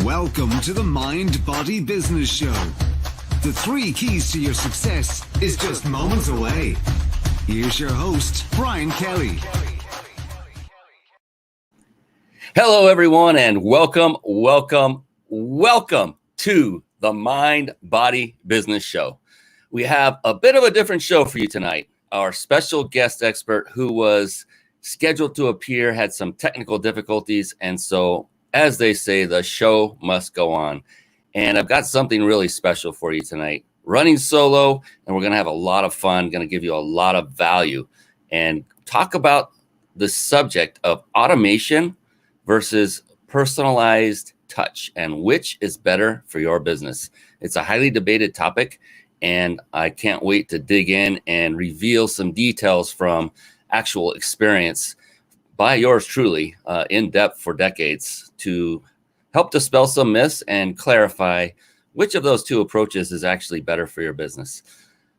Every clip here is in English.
Welcome to the Mind Body Business Show. The 3 keys to your success is just moments away. Here's your host, Brian Kelly. Hello, everyone, and welcome to the Mind Body Business Show. We have a bit of a different show for you tonight. Our special guest expert who was scheduled to appear had some technical difficulties, and so, as they say, the show must go on. And I've got something really special for you tonight. Running solo, and we're going to have a lot of fun, going to give you a lot of value, and talk about the subject of automation versus personalized touch, and which is better for your business. It's a highly debated topic, and I can't wait to dig in and reveal some details from actual experience by yours truly, in depth for decades, to help dispel some myths and clarify which of those 2 approaches is actually better for your business.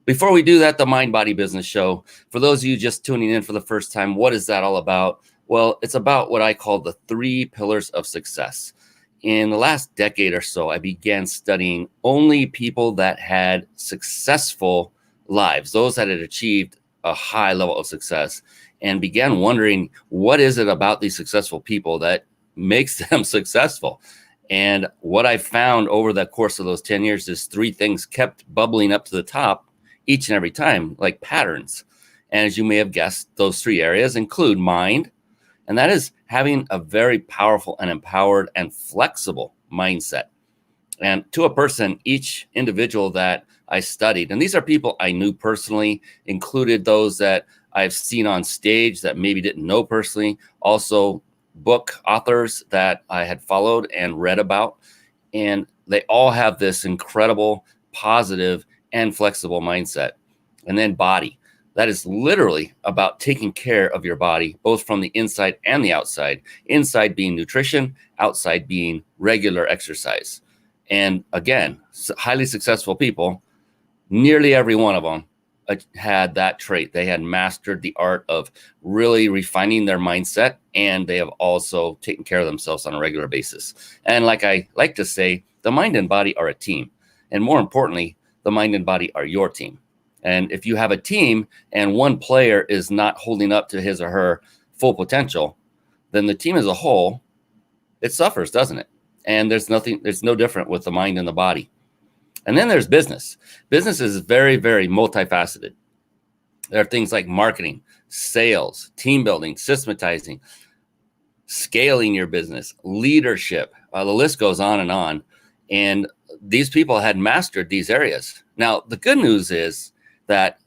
Before we do that, the Mind Body Business Show, for those of you just tuning in for the first time, what is that all about? Well, it's about what I call the 3 pillars of success. In the last decade or so, I began studying only people that had successful lives, those that had achieved a high level of success, and began wondering, what is it about these successful people that makes them successful? And what I found over the course of those 10 years is 3 things kept bubbling up to the top each and every time, like patterns. And as you may have guessed, those 3 areas include mind, and that is having a very powerful and empowered and flexible mindset. And to a person, each individual that I studied, and these are people I knew personally, included those that I've seen on stage that maybe didn't know personally, also book authors that I had followed and read about. And they all have this incredible, positive, and flexible mindset. And then body. That is literally about taking care of your body, both from the inside and the outside. Inside being nutrition, outside being regular exercise. And again, highly successful people, nearly every one of them had that trait. They had mastered the art of really refining their mindset, and they have also taken care of themselves on a regular basis. And like I like to say, the mind and body are a team. And more importantly, the mind and body are your team. And if you have a team and one player is not holding up to his or her full potential, then the team as a whole, it suffers, doesn't it? And there's no different with the mind and the body. And then there's business. Business is very, very multifaceted. There are things like marketing, sales, team building, systematizing, scaling your business, leadership. The list goes on and on. And these people had mastered these areas. Now, the good news is that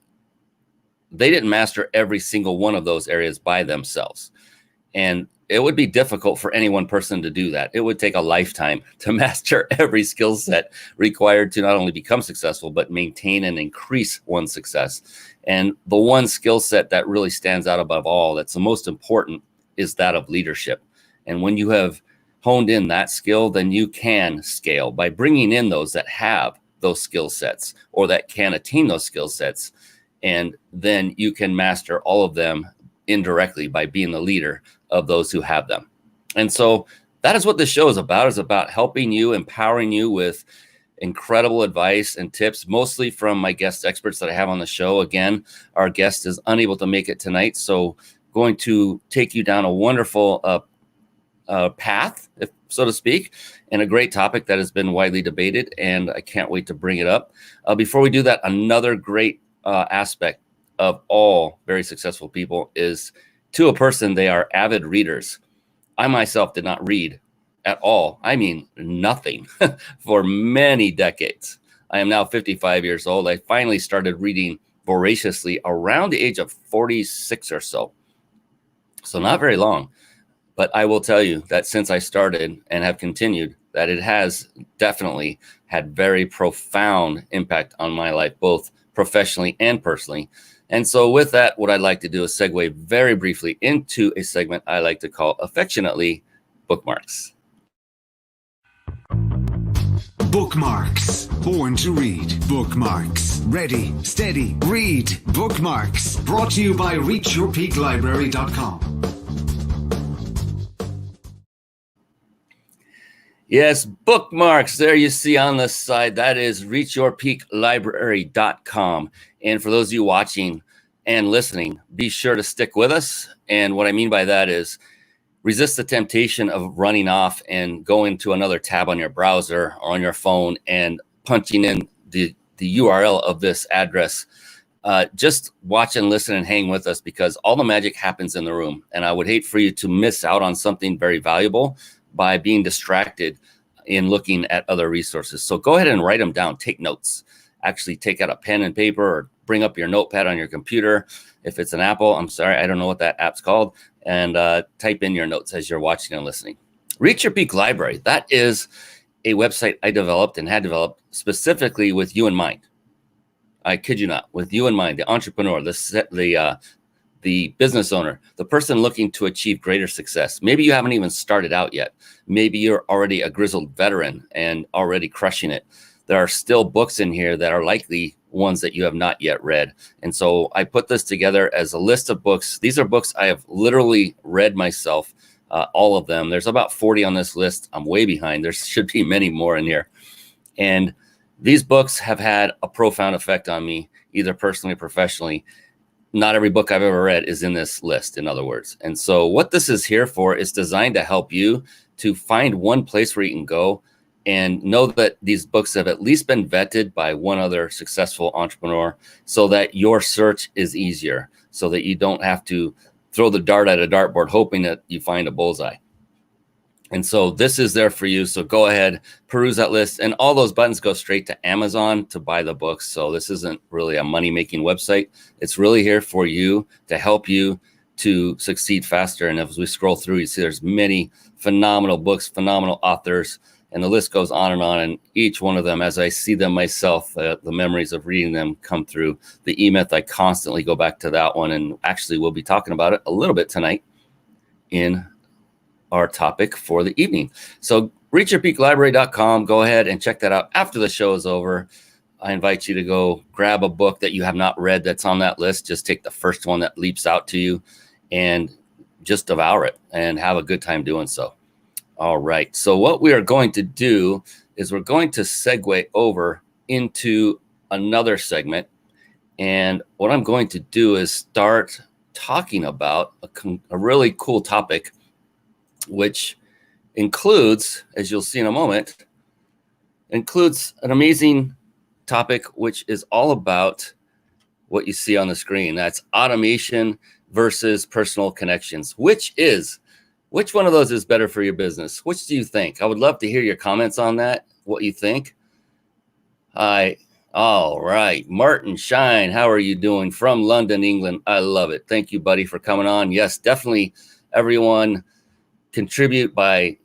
they didn't master every single one of those areas by themselves. And it would be difficult for any one person to do that. It would take a lifetime to master every skill set required to not only become successful, but maintain and increase one's success. And the one skill set that really stands out above all, that's the most important, is that of leadership. And when you have honed in that skill, then you can scale by bringing in those that have those skill sets or that can attain those skill sets. And then you can master all of them indirectly by being the leader of those who have them. And so that is what this show is about helping you, empowering you with incredible advice and tips, mostly from my guest experts that I have on the show. Again, our guest is unable to make it tonight, so going to take you down a wonderful path, if so to speak, and a great topic that has been widely debated, and I can't wait to bring it up. Before we do that, another great aspect of all very successful people is, to a person, they are avid readers. I myself did not read at all. I mean, nothing for many decades. I am now 55 years old. I finally started reading voraciously around the age of 46 or so. So not very long. But I will tell you that since I started and have continued, that it has definitely had very profound impact on my life, both professionally and personally. And so with that, what I'd like to do is segue very briefly into a segment I like to call affectionately Bookmarks. Bookmarks. Born to read. Bookmarks. Ready, steady, read. Bookmarks. Brought to you by ReachYourPeakLibrary.com. Yes, bookmarks. There you see on the side, that is reachyourpeaklibrary.com. And for those of you watching and listening, be sure to stick with us. And what I mean by that is resist the temptation of running off and going to another tab on your browser or on your phone and punching in the URL of this address. Just watch and listen and hang with us, because all the magic happens in the room. And I would hate for you to miss out on something very valuable by being distracted in looking at other resources. So go ahead and write them down. Take notes. Actually take out a pen and paper, or bring up your notepad on your computer. If it's an Apple, I'm sorry, I don't know what that app's called. And type in your notes as you're watching and listening. Reach Your Peak Library. That is a website I developed and had developed specifically with you in mind. I kid you not, with you in mind, the entrepreneur, the business owner, the person looking to achieve greater success. Maybe you haven't even started out yet. Maybe you're already a grizzled veteran and already crushing it. There are still books in here that are likely ones that you have not yet read. And so I put this together as a list of books. These are books I have literally read myself, all of them. There's about 40 on this list. I'm way behind. There should be many more in here. And these books have had a profound effect on me, either personally or professionally. Not every book I've ever read is in this list, in other words. And so what this is here for is designed to help you to find one place where you can go and know that these books have at least been vetted by one other successful entrepreneur, so that your search is easier, so that you don't have to throw the dart at a dartboard hoping that you find a bullseye. And so this is there for you. So go ahead, peruse that list, and all those buttons go straight to Amazon to buy the books. So this isn't really a money-making website. It's really here for you to help you to succeed faster. And as we scroll through, you see there's many phenomenal books, phenomenal authors, and the list goes on. And each one of them, as I see them myself, the memories of reading them come through. The E-Myth, I constantly go back to that one. And actually, we'll be talking about it a little bit tonight in our topic for the evening. So reachyourpeaklibrary.com. Go ahead and check that out after the show is over. I invite you to go grab a book that you have not read that's on that list. Just take the first one that leaps out to you and just devour it and have a good time doing so. All right. So what we are going to do is we're going to segue over into another segment. And what I'm going to do is start talking about a really cool topic, which includes, as you'll see in a moment, includes an amazing topic, which is all about what you see on the screen. That's automation versus personal connections. Which one of those is better for your business? Which do you think? I would love to hear your comments on that, what you think. Hi. All right. Martin Shine, how are you doing? From London, England. I love it. Thank you, buddy, for coming on. Yes, definitely everyone contribute by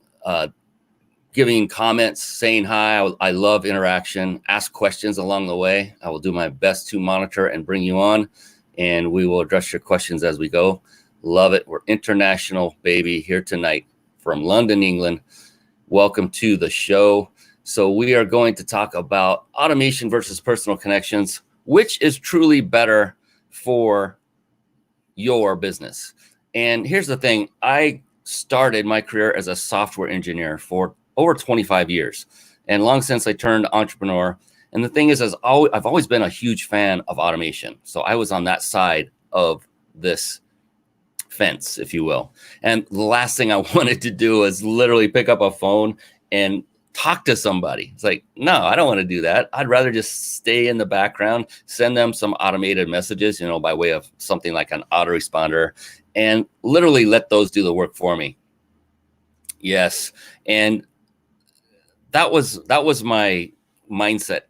giving comments, saying hi. I love interaction. Ask questions along the way. I will do my best to monitor and bring you on, and we will address your questions as we go. Love it. We're international, baby, here tonight from London, England. Welcome to the show. So we are going to talk about automation versus personal connections, which is truly better for your business. And here's the thing. I started my career as a software engineer for over 25 years. And long since I turned entrepreneur. And the thing is, I've always been a huge fan of automation. So I was on that side of this fence, if you will. And the last thing I wanted to do was literally pick up a phone and talk to somebody. It's like, no, I don't want to do that. I'd rather just stay in the background, send them some automated messages, by way of something like an autoresponder, and literally let those do the work for me. Yes. And that was my mindset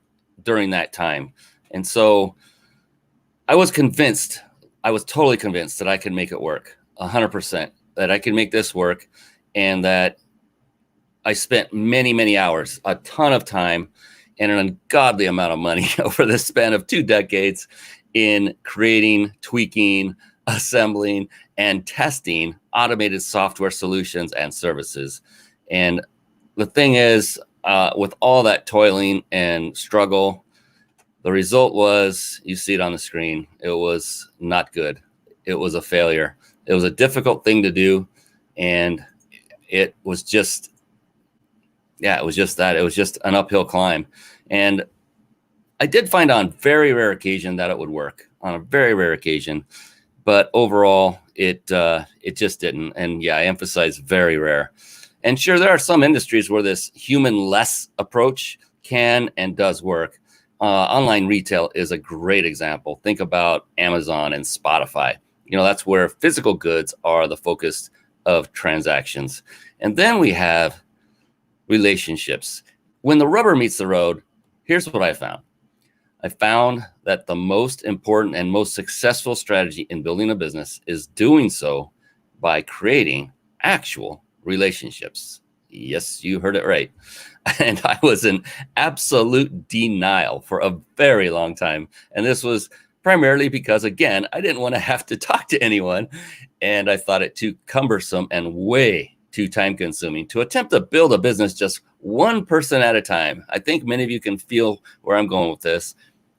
during that time. And so I was totally convinced that I could make it work 100%, that I could make this work. And that I spent many, many hours, a ton of time, and an ungodly amount of money over the span of 2 decades in creating, tweaking, assembling, and testing automated software solutions and services. And the thing is, with all that toiling and struggle, the result was, you see it on the screen, it was not good. It was a failure. It was a difficult thing to do. And it was just Yeah, it was just that. It was just an uphill climb. And I did find on very rare occasion that it would work, on a very rare occasion. But overall, it just didn't. And yeah, I emphasize very rare. And sure, there are some industries where this human-less approach can and does work. Online retail is a great example. Think about Amazon and Spotify. That's where physical goods are the focus of transactions. And then we have relationships. When the rubber meets the road, here's what I found. I found that the most important and most successful strategy in building a business is doing so by creating actual relationships. Yes, you heard it right. And I was in absolute denial for a very long time. And this was primarily because, again, I didn't want to have to talk to anyone. And I thought it too cumbersome and way too time consuming to attempt to build a business just one person at a time. I think many of you can feel where I'm going with this.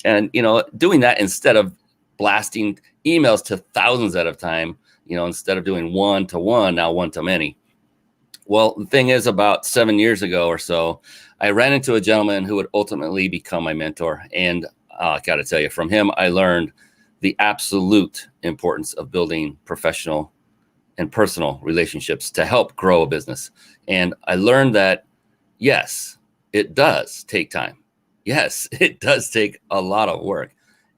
And, doing that instead of blasting emails to thousands at a time, instead of doing one-to-one, now one-to-many. Well, the thing is, about 7 years ago or so, I ran into a gentleman who would ultimately become my mentor. And I got to tell you, from him, I learned the absolute importance of building professional and personal relationships to help grow a business. And I learned that, yes, it does take time. Yes, it does take a lot of work.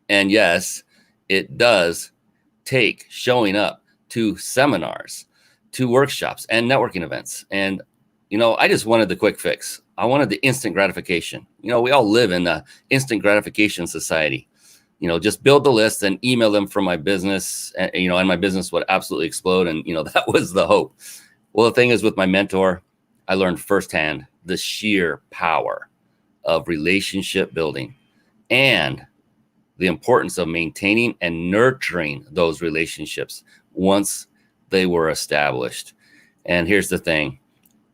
And yes, it does take showing up to seminars, to workshops and networking events. And, I just wanted the quick fix. I wanted the instant gratification. We all live in the instant gratification society. Just build the list and email them from my business, and my business would absolutely explode. And, that was the hope. Well, the thing is, with my mentor, I learned firsthand the sheer power of relationship building and the importance of maintaining and nurturing those relationships once they were established. And here's the thing.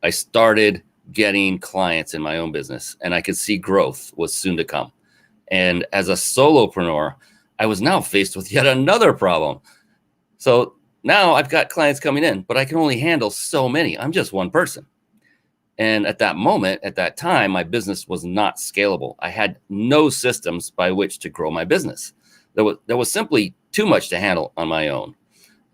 I started getting clients in my own business, and I could see growth was soon to come. And as a solopreneur, I was now faced with yet another problem. So now I've got clients coming in, but I can only handle so many. I'm just one person. And at that moment, at that time, my business was not scalable. I had no systems by which to grow my business. There was simply too much to handle on my own.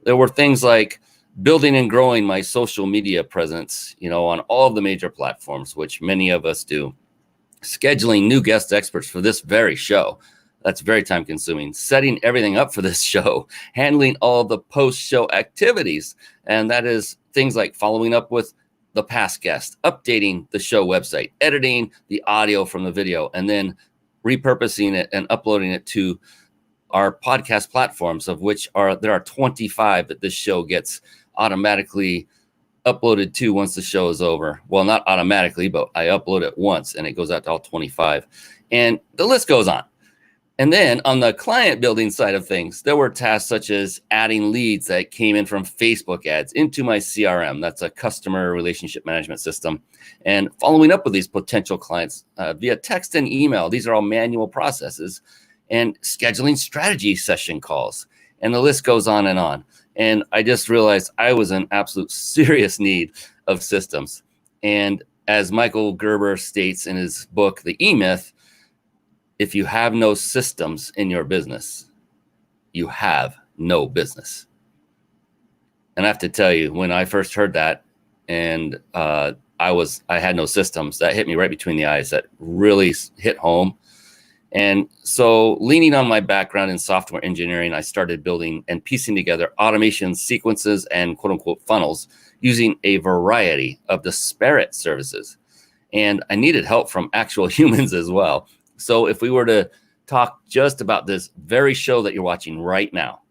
There were things like building and growing my social media presence, on all of the major platforms, which many of us do. Scheduling new guest experts for this very show. That's very time consuming. Setting everything up for this show, handling all of the post-show activities. And that is things like following up with the past guest, updating the show website, editing the audio from the video, and then repurposing it and uploading it to our podcast platforms, of which there are 25 that this show gets automatically uploaded to once the show is over. Well, not automatically, but I upload it once and it goes out to all 25. And the list goes on. And then on the client building side of things, there were tasks such as adding leads that came in from Facebook ads into my CRM. That's a customer relationship management system. And following up with these potential clients via text and email. These are all manual processes. And scheduling strategy session calls. And the list goes on and on. And I just realized I was in absolute serious need of systems. And as Michael Gerber states in his book, The E-Myth, if you have no systems in your business, you have no business. And I have to tell you, when I first heard that and I had no systems, that hit me right between the eyes. That really hit home. And so, leaning on my background in software engineering, I started building and piecing together automation sequences and quote unquote funnels using a variety of disparate services. And I needed help from actual humans as well. So if we were to talk just about this very show that you're watching right now,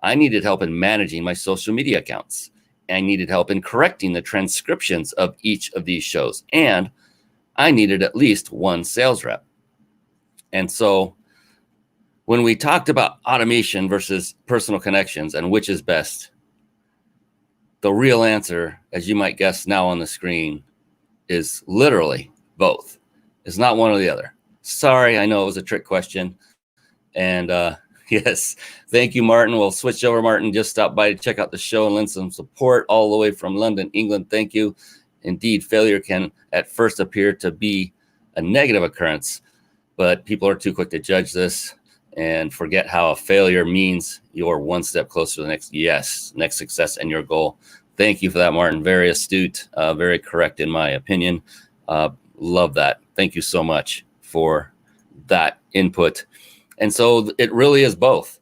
I needed help in managing my social media accounts. I needed help in correcting the transcriptions of each of these shows. And I needed at least one sales rep. And so when we talked about automation versus personal connections and which is best, the real answer, as you might guess now on the screen, is literally both. It's not one or the other. Sorry, I know it was a trick question. And yes, thank you, Martin. We'll switch over. Martin just stopped by to check out the show and lend some support all the way from London, England. Thank you. Indeed, failure can at first appear to be a negative occurrence, but people are too quick to judge this and forget how a failure means you're one step closer to the next success and your goal. Thank you for that, Martin. Very astute, very correct in my opinion. Love that. Thank you so much for that input. And so it really is both.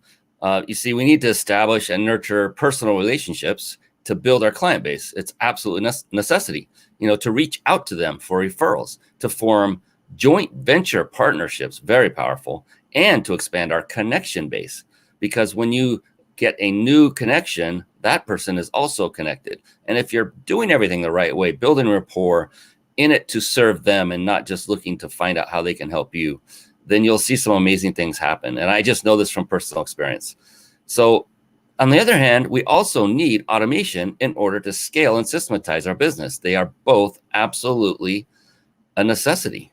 You see, we need to establish and nurture personal relationships to build our client base. It's absolutely necessity, to reach out to them for referrals, to form joint venture partnerships, very powerful, and to expand our connection base. Because when you get a new connection, that person is also connected. And if you're doing everything the right way, building rapport, in it to serve them and not just looking to find out how they can help you, then you'll see some amazing things happen. And I just know this from personal experience. So on the other hand, we also need automation in order to scale and systematize our business. They are both absolutely a necessity.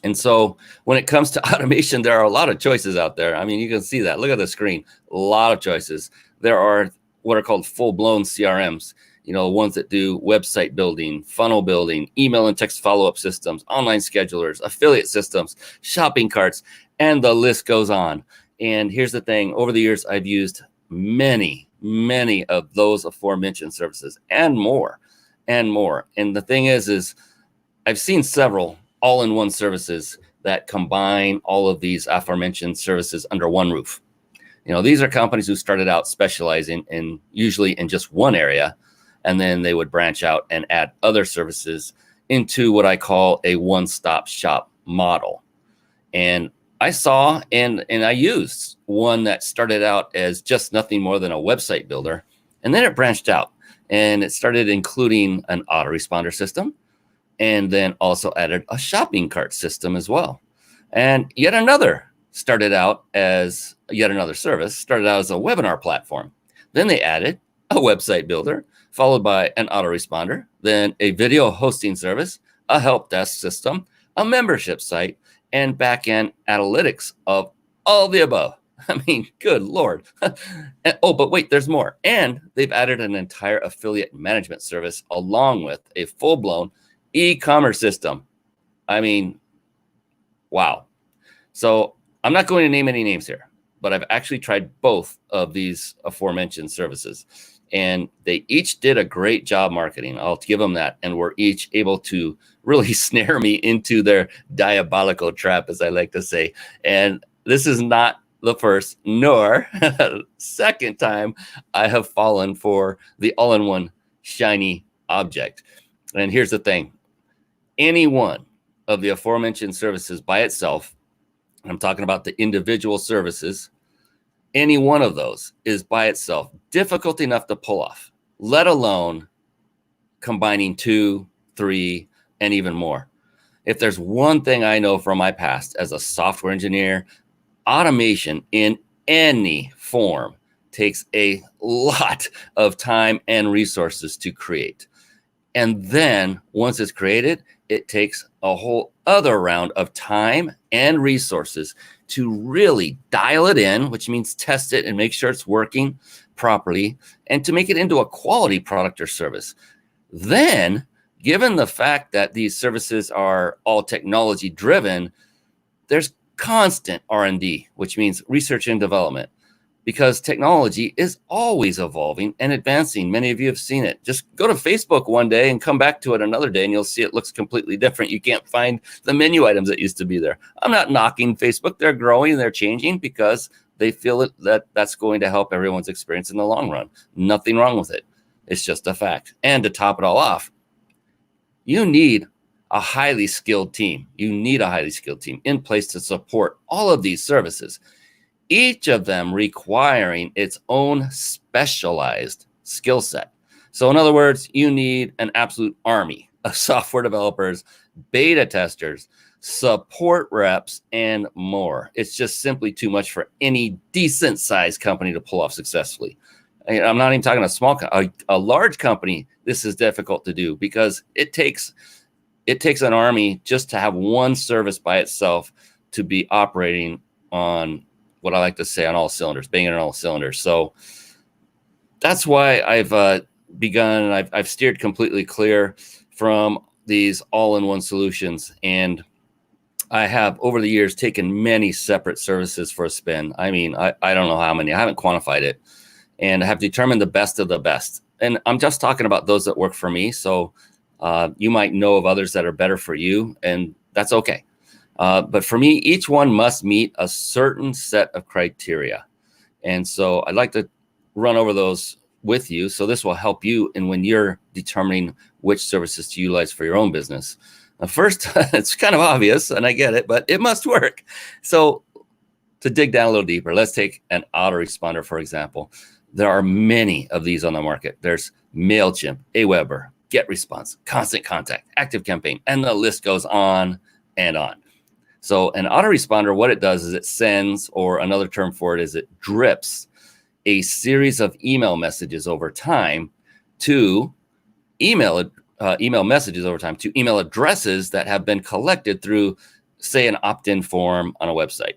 And so when it comes to automation, there are a lot of choices out there. I mean, you can see that. Look at the screen. A lot of choices. There are what are called full-blown CRMs, ones that do website building, funnel building, email and text follow-up systems, online schedulers, affiliate systems, shopping carts, and the list goes on. And here's the thing. Over the years, I've used many of those aforementioned services and more. And the thing is I've seen several all-in-one services that combine all of these aforementioned services under one roof. These are companies who started out specializing in usually in just one area, and then they would branch out and add other services into what I call a one-stop shop model. And I saw and I used one that started out as just nothing more than a website builder, and then it branched out and it started including an autoresponder system, and then also added a shopping cart system as well. And yet another service, started out as a webinar platform. Then they added a website builder, followed by an autoresponder, then a video hosting service, a help desk system, a membership site, and back-end analytics of all the above. I mean, good Lord. But wait, there's more. And they've added an entire affiliate management service along with a full-blown e-commerce system. I mean, wow. So I'm not going to name any names here, but I've actually tried both of these aforementioned services, and they each did a great job marketing. I'll give them that. And were each able to really snare me into their diabolical trap, as I like to say. And this is not the first nor second time I have fallen for the all-in-one shiny object. And here's the thing. Any one of the aforementioned services by itself, I'm talking about the individual services, any one of those is by itself difficult enough to pull off, let alone combining 2, 3, and even more. If there's one thing I know from my past as a software engineer, automation in any form takes a lot of time and resources to create. And then once it's created, it takes a whole other round of time and resources to really dial it in, which means test it and make sure it's working properly, and to make it into a quality product or service. Then, given the fact that these services are all technology driven, there's constant R&D, which means research and development, because technology is always evolving and advancing. Many of you have seen it. Just go to Facebook one day and come back to it another day, and you'll see it looks completely different. You can't find the menu items that used to be there. I'm not knocking Facebook. They're growing, they're changing because they feel that that's going to help everyone's experience in the long run. Nothing wrong with it. It's just a fact. And to top it all off, you need a highly skilled team. You need a highly skilled team in place to support all of these services, each of them requiring its own specialized skill set. So in other words, you need an absolute army of software developers, beta testers, support reps, and more. It's just simply too much for any decent sized company to pull off successfully. I'm not even talking a large company. This is difficult to do because it takes an army just to have one service by itself to be operating on what I like to say on all cylinders, banging on all cylinders. So that's why I've begun, and I've steered completely clear from these all-in-one solutions. And I have over the years taken many separate services for a spin. I mean, I don't know how many, I haven't quantified it, and I have determined the best of the best. And I'm just talking about those that work for me. So you might know of others that are better for you, and that's okay. But for me, each one must meet a certain set of criteria. And so I'd like to run over those with you. So this will help you in when you're determining which services to utilize for your own business. First, it's kind of obvious, and I get it, but it must work. So to dig down a little deeper, let's take an autoresponder, for example. There are many of these on the market. There's MailChimp, Aweber, GetResponse, Constant Contact, ActiveCampaign, and the list goes on and on. So an autoresponder, what it does is it sends, or another term for it is it drips a series of email messages over time to email messages over time to email addresses that have been collected through, say, an opt-in form on a website.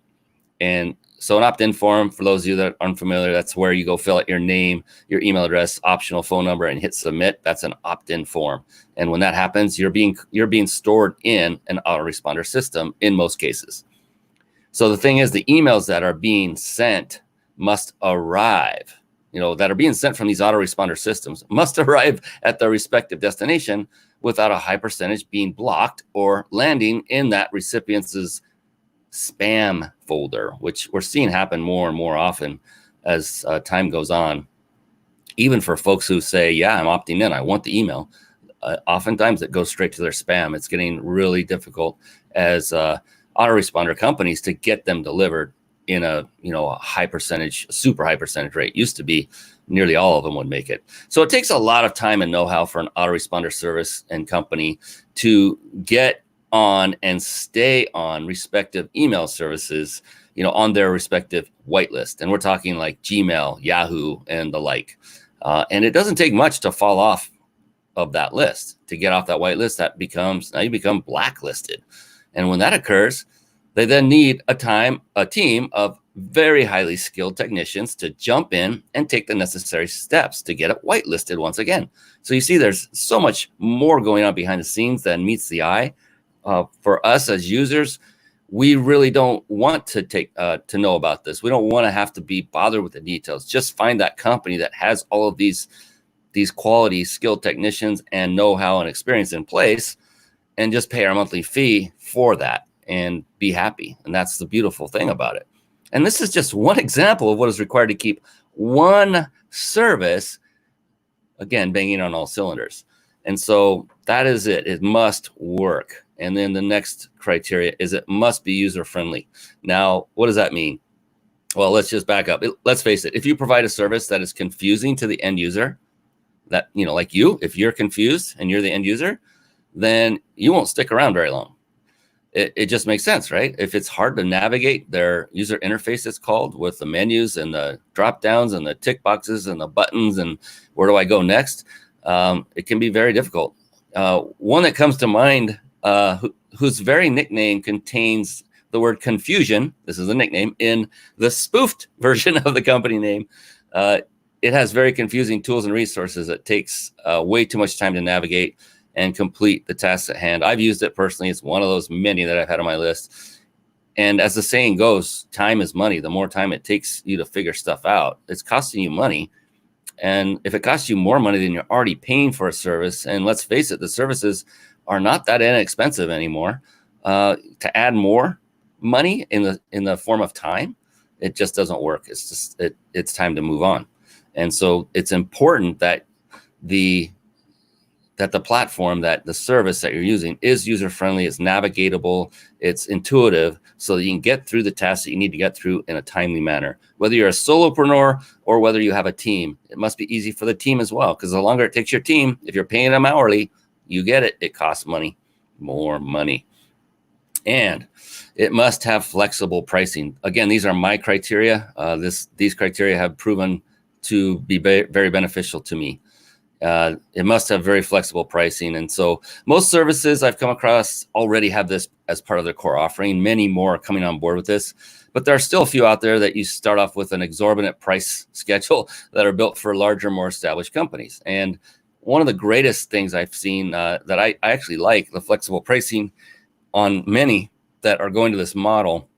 And so an opt-in form, for those of you that aren't familiar, that's where you go fill out your name, your email address, optional phone number, and hit submit. That's an opt-in form. And when that happens, you're being stored in an autoresponder system in most cases. So the thing is, the emails that are being sent must arrive, that are being sent from these autoresponder systems must arrive at their respective destination without a high percentage being blocked or landing in that recipient's spam folder, which we're seeing happen more and more often as time goes on. Even for folks who say, yeah, I'm opting in, I want the email, oftentimes it goes straight to their spam. It's getting really difficult as autoresponder companies to get them delivered in a high percentage, super high percentage rate. Used to be nearly all of them would make it. So it takes a lot of time and know-how for an autoresponder service and company to get on and stay on respective email services, on their respective whitelist. And we're talking like Gmail, Yahoo, and the like. And it doesn't take much to fall off of that list. To get off that whitelist, now you become blacklisted. And when that occurs, they then need a team of very highly skilled technicians to jump in and take the necessary steps to get it whitelisted once again. So you see, there's so much more going on behind the scenes than meets the eye. For us as users, we really don't want to to know about this. We don't want to have to be bothered with the details. Just find that company that has all of these quality, skilled technicians and know-how and experience in place, and just pay our monthly fee for that and be happy. And that's the beautiful thing about it. And this is just one example of what is required to keep one service, again, banging on all cylinders. And so that is it. It must work. And then the next criteria is it must be user-friendly. Now, what does that mean? Well, let's just back up. Let's face it. If you provide a service that is confusing to the end user, that, like if you're confused and you're the end user, then you won't stick around very long. It just makes sense, right? If it's hard to navigate their user interface, it's called, with the menus and the drop downs and the tick boxes and the buttons and where do I go next, it can be very difficult. One that comes to mind, whose very nickname contains the word confusion, this is a nickname, in the spoofed version of the company name. It has very confusing tools and resources. It takes way too much time to navigate and complete the tasks at hand. I've used it personally. It's one of those many that I've had on my list. And as the saying goes, time is money. The more time it takes you to figure stuff out, it's costing you money. And if it costs you more money than you're already paying for a service, and let's face it, the services are not that inexpensive anymore, to add more money in the form of time, it just doesn't work. It's just it's time to move on. And so it's important that the platform, that the service that you're using is user-friendly, it's navigatable, it's intuitive, so that you can get through the tasks that you need to get through in a timely manner. Whether you're a solopreneur or whether you have a team, it must be easy for the team as well, because the longer it takes your team, if you're paying them hourly, you get it. It costs money, more money. And it must have flexible pricing. Again, these are my criteria. These criteria have proven to be very beneficial to me. It must have very flexible pricing. And so most services I've come across already have this as part of their core offering. Many more are coming on board with this, but there are still a few out there that you start off with an exorbitant price schedule that are built for larger, more established companies. And one of the greatest things I've seen that I actually like, the flexible pricing on many that are going to this model,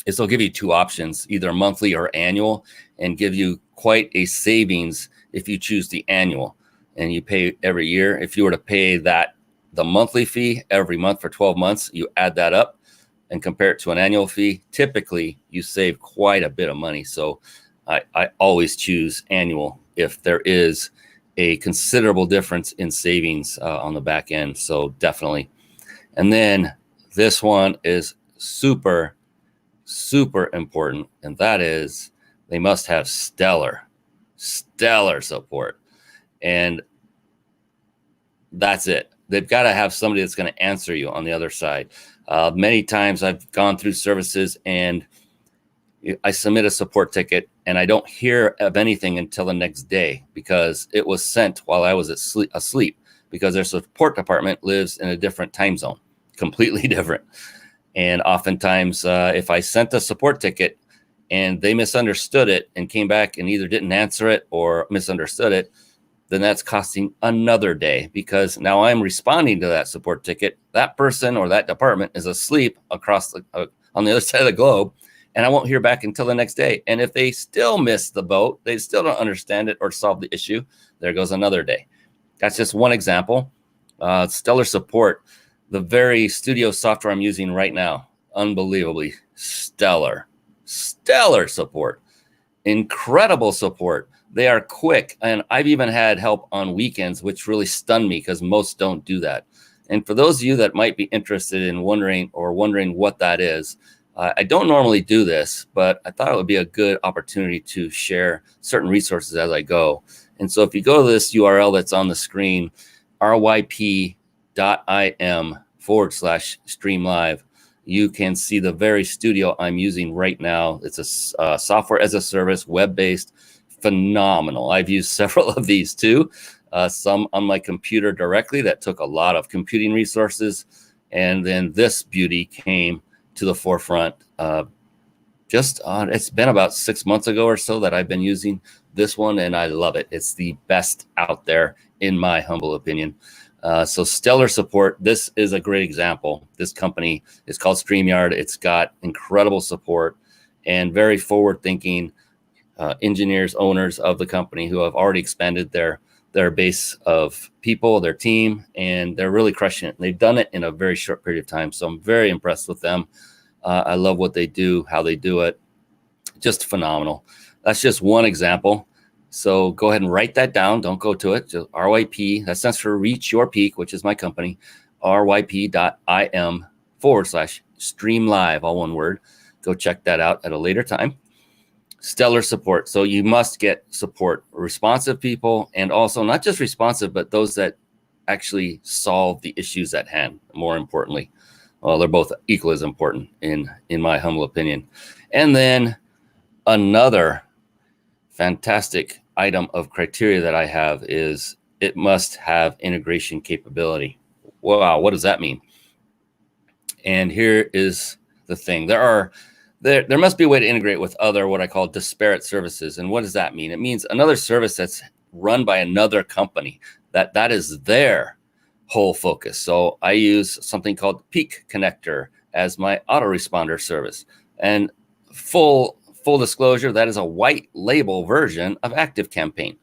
is they'll give you two options, either monthly or annual, and give you quite a savings if you choose the annual and you pay every year. If you were to pay the monthly fee every month for 12 months, you add that up and compare it to an annual fee, typically you save quite a bit of money. So I always choose annual if there is a considerable difference in savings on the back end. So definitely. And then this one is super important, and that is they must have stellar support. And that's it. They've got to have somebody that's going to answer you on the other side. Many times I've gone through services and I submit a support ticket and I don't hear of anything until the next day because it was sent while I was asleep, because their support department lives in a different time zone, completely different. And oftentimes, if I sent a support ticket and they misunderstood it and came back and either didn't answer it or misunderstood it, then that's costing another day, because now I'm responding to that support ticket. That person or that department is asleep across on the other side of the globe, and I won't hear back until the next day. And if they still miss the boat, they still don't understand it or solve the issue, there goes another day. That's just one example. Stellar support. The very studio software I'm using right now, unbelievably stellar support, incredible support. They are quick, and I've even had help on weekends, which really stunned me because most don't do that. And for those of you that might be interested in wondering what that is, I don't normally do this, but I thought it would be a good opportunity to share certain resources as I go. And so if you go to this URL that's on the screen, ryp.im/streamlive, you can see the very studio I'm using right now. It's a software as a service, web-based, phenomenal. I've used several of these too, some on my computer directly that took a lot of computing resources. And then this beauty came to the forefront it's been about 6 months ago or so that I've been using this one, and I love it. It's the best out there, in my humble opinion. So stellar support. This is a great example. This company is called StreamYard. It's got incredible support and very forward-thinking engineers, owners of the company who have already expanded their base of people, their team, and they're really crushing it. And they've done it in a very short period of time. So I'm very impressed with them. I love what they do, how they do it. Just phenomenal. That's just one example. So go ahead and write that down. Don't go to it. Just RYP. That stands for Reach Your Peak, which is my company. ryp.im/streamlive, all one word. Go check that out at a later time. Stellar support. So you must get support, responsive people, and also not just responsive, but those that actually solve the issues at hand. More importantly, well, they're both equally as important in my humble opinion. And then another fantastic item of criteria that I have is it must have integration capability. Wow, what does that mean? And here is the thing. There must be a way to integrate with other what I call disparate services. And what does that mean? It means another service that's run by another company, that is their whole focus. So I use something called Peak Connector as my autoresponder service. And full disclosure, that is a white label version of ActiveCampaign.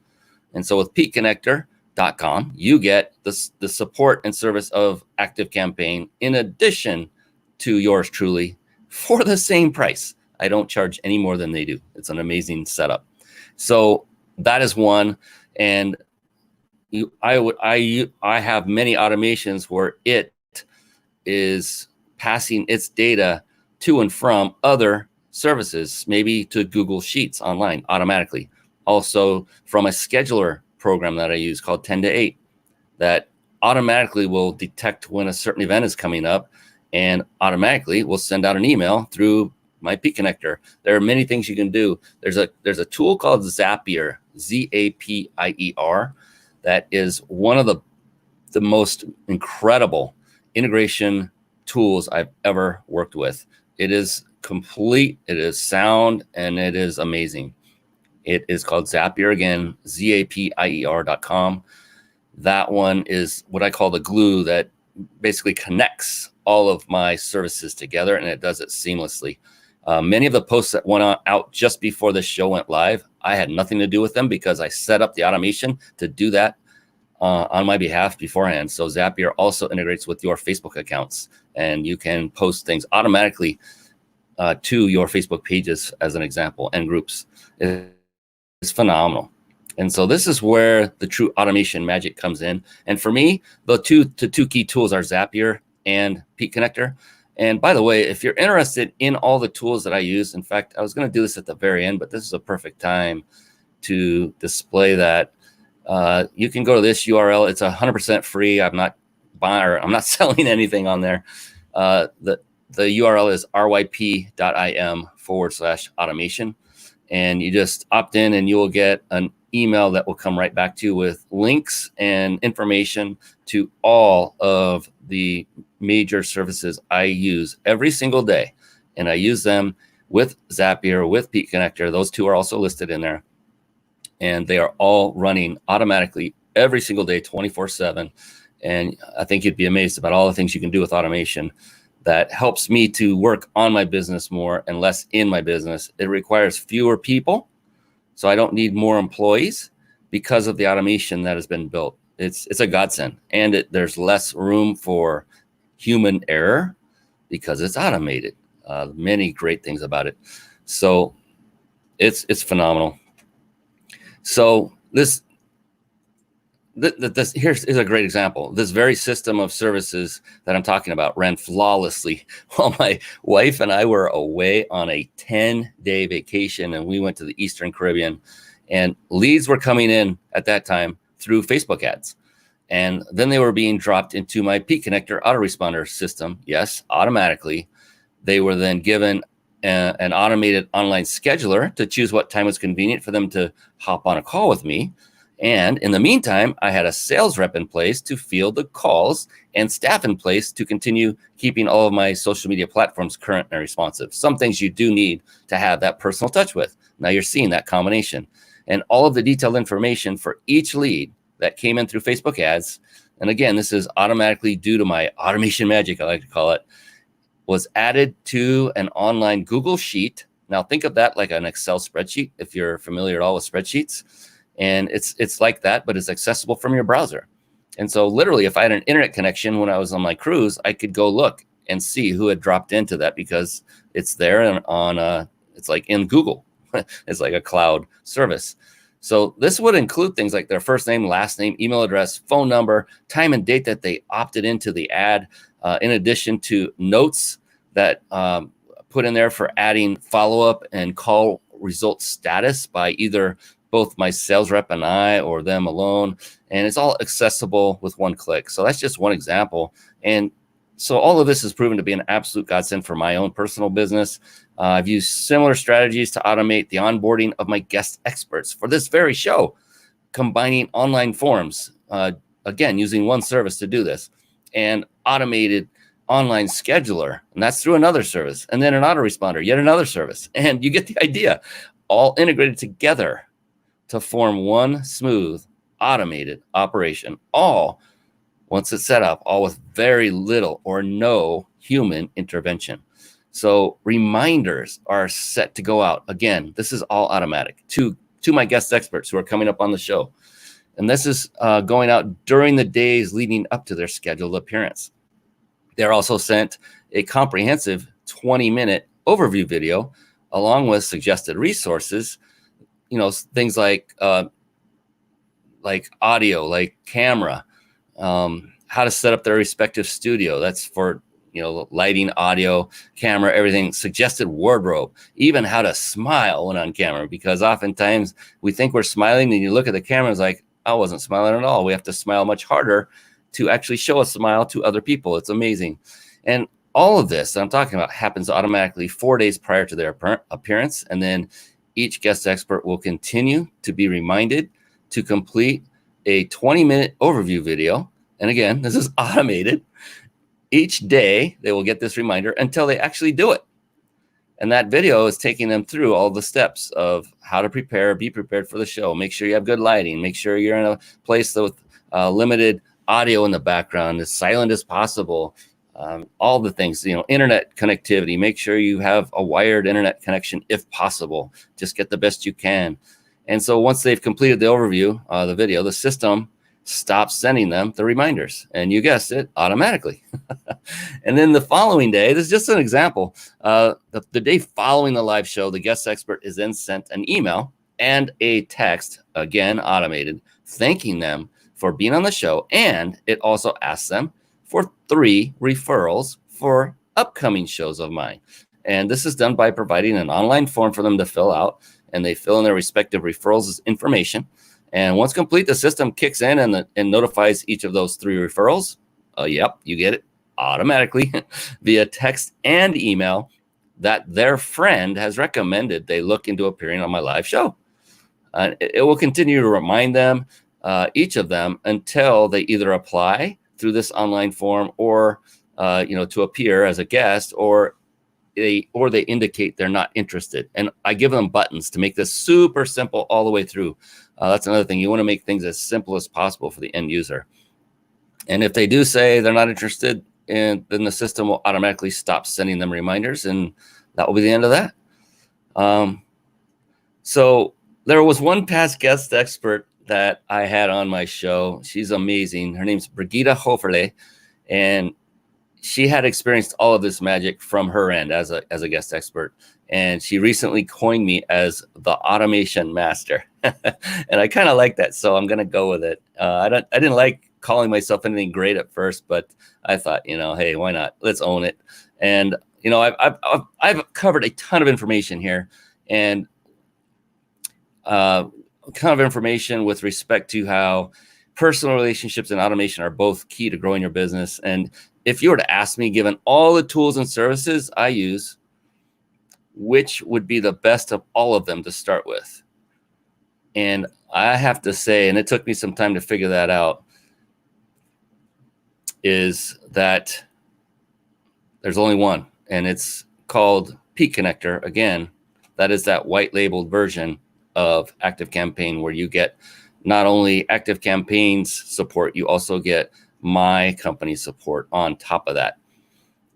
And so with peakconnector.com, you get the support and service of ActiveCampaign in addition to yours truly for the same price. I don't charge any more than they do. It's an amazing setup. So that is one. And I have many automations where it is passing its data to and from other services, maybe to Google Sheets online automatically. Also from a scheduler program that I use called 10 to 8 that automatically will detect when a certain event is coming up and automatically will send out an email through my Peak Connector. There are many things you can do. There's a tool called Zapier, Zapier, that is one of the most incredible integration tools I've ever worked with. It is complete, it is sound, and it is amazing. It is called Zapier, again, Zapier.com. That one is what I call the glue that basically connects all of my services together, and it does it seamlessly. Many of the posts that went out just before this show went live, I had nothing to do with them because I set up the automation to do that on my behalf beforehand. So Zapier also integrates with your Facebook accounts, and you can post things automatically to your Facebook pages, as an example, and groups. It's phenomenal. And so this is where the true automation magic comes in. And for me, the two key tools are Zapier and Peak Connector. And by the way, if you're interested in all the tools that I use, in fact, I was going to do this at the very end, but this is a perfect time to display that. You can go to this URL. It's 100% free. I'm not buying, or I'm not selling anything on there. The URL is ryp.im/automation. And you just opt in and you will get an email that will come right back to you with links and information to all of the major services I use every single day. And I use them with Zapier, with Peak Connector. Those two are also listed in there. And they are all running automatically every single day, 24/7. And I think you'd be amazed about all the things you can do with automation that helps me to work on my business more and less in my business. It requires fewer people, so I don't need more employees because of the automation that has been built. It's a godsend, and there's less room for human error because it's automated. Many great things about it. So it's phenomenal. So this here's a great example. This very system of services that I'm talking about ran flawlessly while my wife and I were away on a 10-day vacation, and we went to the Eastern Caribbean, and leads were coming in at that time through Facebook ads. And then they were being dropped into my Peak Connector Autoresponder system. Yes, automatically. They were then given an automated online scheduler to choose what time was convenient for them to hop on a call with me. And in the meantime, I had a sales rep in place to field the calls and staff in place to continue keeping all of my social media platforms current and responsive. Some things you do need to have that personal touch with. Now you're seeing that combination. And all of the detailed information for each lead that came in through Facebook ads, and again, this is automatically due to my automation magic, I like to call it, was added to an online Google Sheet. Now think of that like an Excel spreadsheet, if you're familiar at all with spreadsheets. And it's like that, but it's accessible from your browser. And so literally, if I had an internet connection when I was on my cruise, I could go look and see who had dropped into that because it's there and it's like in Google. It's like a cloud service. So this would include things like their first name, last name, email address, phone number, time and date that they opted into the ad, in addition to notes that put in there for adding follow-up and call result status by either both my sales rep and I or them alone. And it's all accessible with one click. So that's just one example. And so all of this has proven to be an absolute godsend for my own personal business. I've used similar strategies to automate the onboarding of my guest experts for this very show, combining online forms, again, using one service to do this, and automated online scheduler, and that's through another service, and then an autoresponder, yet another service. And you get the idea, all integrated together to form one smooth, automated operation, all once it's set up, all with very little or no human intervention. So reminders are set to go out. Again, this is all automatic to my guest experts who are coming up on the show. And this is going out during the days leading up to their scheduled appearance. They're also sent a comprehensive 20-minute overview video along with suggested resources, things like audio, like camera, how to set up their respective studio. That's for, lighting, audio, camera, everything, suggested wardrobe, even how to smile when on camera, because oftentimes we think we're smiling and you look at the camera and it's like, I wasn't smiling at all. We have to smile much harder to actually show a smile to other people. It's amazing. And all of this that I'm talking about happens automatically 4 days prior to their appearance. And then each guest expert will continue to be reminded to complete a 20-minute overview video. And again, this is automated each day they will get this reminder until they actually do it. And that video is taking them through all the steps of how to prepare, be prepared for the show. Make sure you have good lighting. Make sure you're in a place with limited audio in the background, as silent as possible. All the things, internet connectivity. Make sure you have a wired internet connection if possible. Just get the best you can. And so once they've completed the overview, the video, the system stops sending them the reminders. And you guessed it, automatically. And then the following day, this is just an example. The day following the live show, the guest expert is then sent an email and a text, again, automated, thanking them for being on the show. And it also asks them for 3 referrals for upcoming shows of mine. And this is done by providing an online form for them to fill out, and they fill in their respective referrals information. And once complete, the system kicks in and notifies each of those 3 referrals. Yep, you get it automatically via text and email that their friend has recommended they look into appearing on my live show. It will continue to remind them, each of them, until they either apply through this online form or, to appear as a guest, or they indicate they're not interested. And I give them buttons to make this super simple all the way through. That's another thing. You want to make things as simple as possible for the end user. And if they do say they're not interested, then the system will automatically stop sending them reminders, and that will be the end of that. So there was one past guest expert that I had on my show. She's amazing. Her name's Brigitte Hoferle, and she had experienced all of this magic from her end as a guest expert. And she recently coined me as the automation master. And I kind of like that, so I'm going to go with it. I didn't like calling myself anything great at first, but I thought, hey, why not? Let's own it. And, I've covered a ton of information here, and a ton of information with respect to how personal relationships and automation are both key to growing your business. And if you were to ask me, given all the tools and services I use, which would be the best of all of them to start with? And I have to say, and it took me some time to figure that out, is that there's only one, and it's called Peak Connector. Again, that is that white labeled version of ActiveCampaign, where you get not only ActiveCampaign's support, you also get my company support on top of that.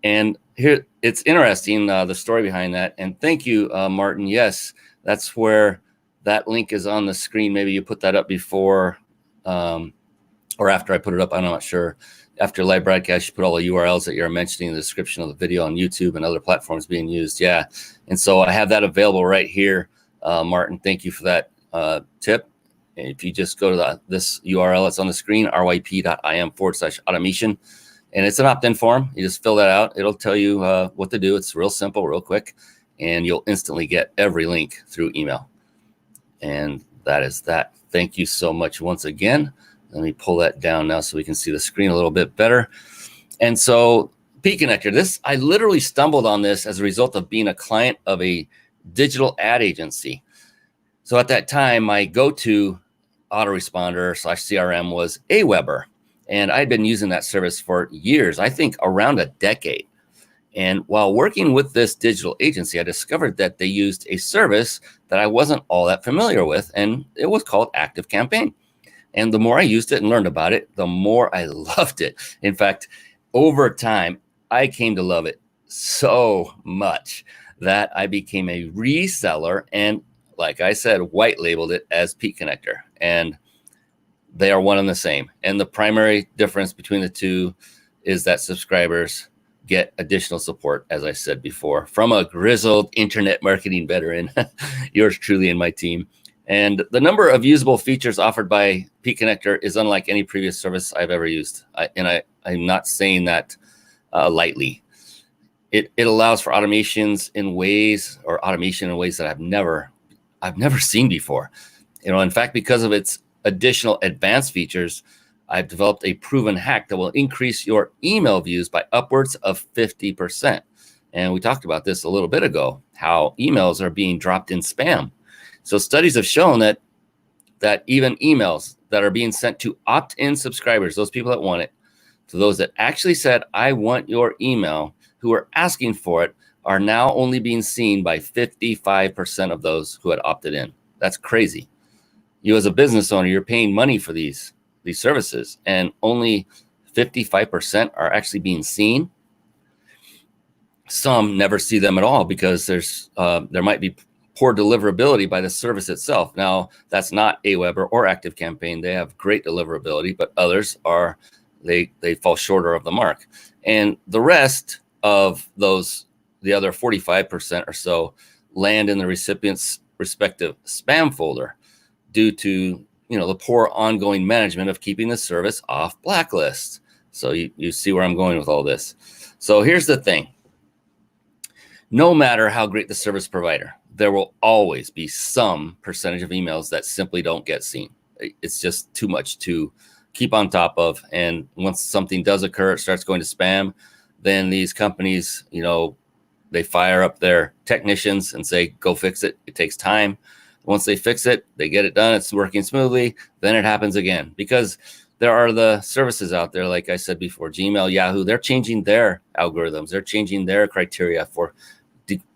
And here, it's interesting, the story behind that. And thank you, Martin. Yes, that's where that link is on the screen. Maybe you put that up before or after I put it up. I'm not sure. After live broadcast, you put all the URLs that you're mentioning in the description of the video on YouTube and other platforms being used. Yeah. And so I have that available right here. Martin, thank you for that tip. If you just go to this URL that's on the screen, ryp.im/automation, and it's an opt-in form. You just fill that out. It'll tell you what to do. It's real simple, real quick, and you'll instantly get every link through email. And that is that. Thank you so much once again. Let me pull that down now so we can see the screen a little bit better. And so Peak Connector, I literally stumbled on this as a result of being a client of a digital ad agency. So at that time, my go-to autoresponder/CRM was Aweber. And I'd been using that service for years, I think around a decade. And while working with this digital agency, I discovered that they used a service that I wasn't all that familiar with, and it was called ActiveCampaign. And the more I used it and learned about it, the more I loved it. In fact, over time, I came to love it so much that I became a reseller and, like I said, white labeled it as Peak Connector. And they are one and the same. And the primary difference between the two is that subscribers get additional support, as I said before, from a grizzled internet marketing veteran, yours truly and my team. And the number of usable features offered by Peak Connector is unlike any previous service I've ever used. I'm not saying that lightly. It allows for automation in ways that I've never seen before. In fact, because of its additional advanced features, I've developed a proven hack that will increase your email views by upwards of 50%. And we talked about this a little bit ago, how emails are being dropped in spam. So studies have shown that even emails that are being sent to opt-in subscribers, those people that want it, to those that actually said, I want your email, who are asking for it, are now only being seen by 55% of those who had opted in. That's crazy. You as a business owner, you're paying money for these services, and only 55% are actually being seen. Some never see them at all because there might be poor deliverability by the service itself. Now, that's not Aweber or ActiveCampaign. They have great deliverability, but others are, they fall shorter of the mark. And the rest of those, the other 45% or so, land in the recipient's respective spam folder due to, the poor ongoing management of keeping the service off blacklists. So you see where I'm going with all this. So here's the thing. No matter how great the service provider, there will always be some percentage of emails that simply don't get seen. It's just too much to keep on top of. And once something does occur, it starts going to spam, then these companies, they fire up their technicians and say, go fix it. It takes time. Once they fix it, they get it done. It's working smoothly. Then it happens again, because there are the services out there, like I said before, Gmail, Yahoo, they're changing their algorithms. They're changing their criteria for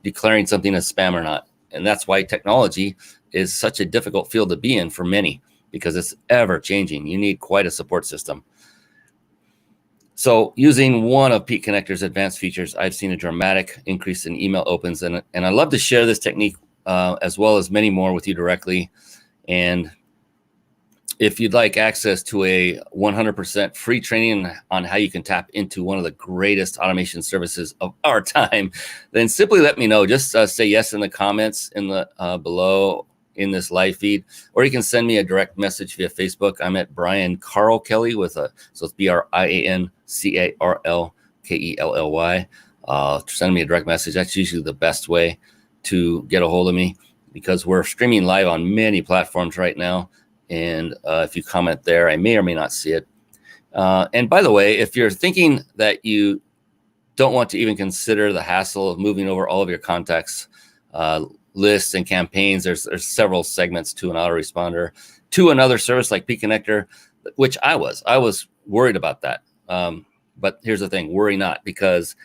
declaring something as spam or not. And that's why technology is such a difficult field to be in for many, because it's ever changing. You need quite a support system. So using one of Peak Connector's advanced features, I've seen a dramatic increase in email opens. And I love to share this technique as well as many more with you directly. And if you'd like access to a 100% free training on how you can tap into one of the greatest automation services of our time, then simply let me know. Just say yes in the comments in the below in this live feed, or you can send me a direct message via Facebook. I'm at Brian Carl Kelly so it's BrianCarlKelly. Send me a direct message. That's usually the best way to get a hold of me, because we're streaming live on many platforms right now. And if you comment there, I may or may not see it. And by the way, if you're thinking that you don't want to even consider the hassle of moving over all of your contacts, lists and campaigns, there's several segments to an autoresponder to another service like Peak Connector, which I was worried about that. But here's the thing, worry not, because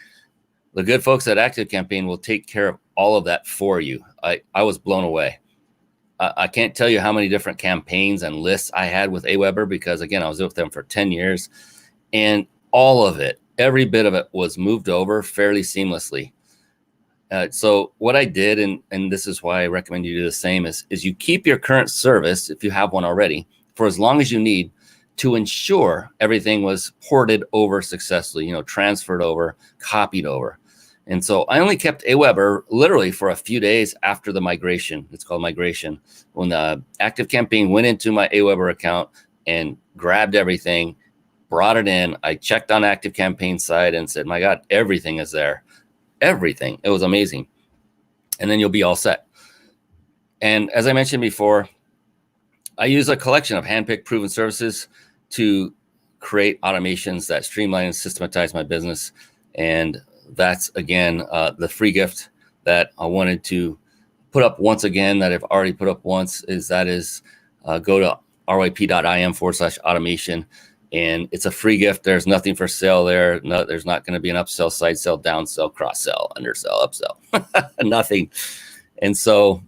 the good folks at ActiveCampaign will take care of all of that for you. I was blown away. I can't tell you how many different campaigns and lists I had with Aweber, because again, I was with them for 10 years, and all of it, every bit of it was moved over fairly seamlessly. So what I did, and this is why I recommend you do the same, is you keep your current service, if you have one already, for as long as you need to ensure everything was ported over successfully, transferred over, copied over. And so I only kept Aweber literally for a few days after the migration. It's called migration. When the ActiveCampaign went into my Aweber account and grabbed everything, brought it in, I checked on ActiveCampaign side and said, my God, everything is there. Everything. It was amazing. And then you'll be all set. And as I mentioned before, I use a collection of handpicked proven services to create automations that streamline and systematize my business. And that's, again, the free gift that I wanted to put up once again, that I've already put up once, is go to ryp.im/automation. And it's a free gift. There's nothing for sale there. No, there's not going to be an upsell, side sell, down sell, cross sell, undersell, upsell, nothing. And so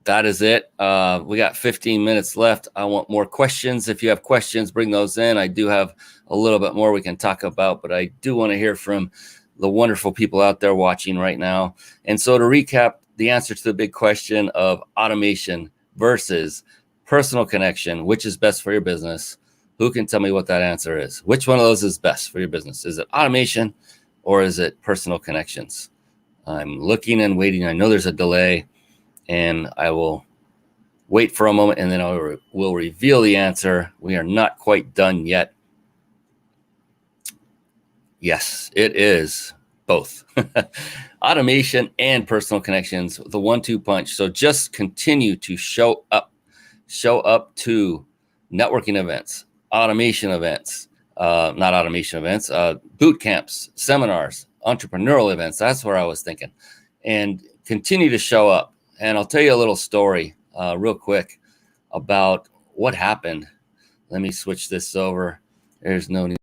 that is it. We got 15 minutes left. I want more questions. If you have questions, bring those in. I do have a little bit more we can talk about, but I do want to hear from the wonderful people out there watching right now. And so to recap, the answer to the big question of automation versus personal connection, which is best for your business? Who can tell me what that answer is? Which one of those is best for your business? Is it automation or is it personal connections? I'm looking and waiting. I know there's a delay, and I will wait for a moment, and then I will reveal the answer. We are not quite done yet. Yes, it is both. Automation and personal connections, the 1-2 punch. So just continue to show up to networking events, automation events, boot camps, seminars, entrepreneurial events. That's where I was thinking. And continue to show up. And I'll tell you a little story real quick about what happened. Let me switch this over. There's no need.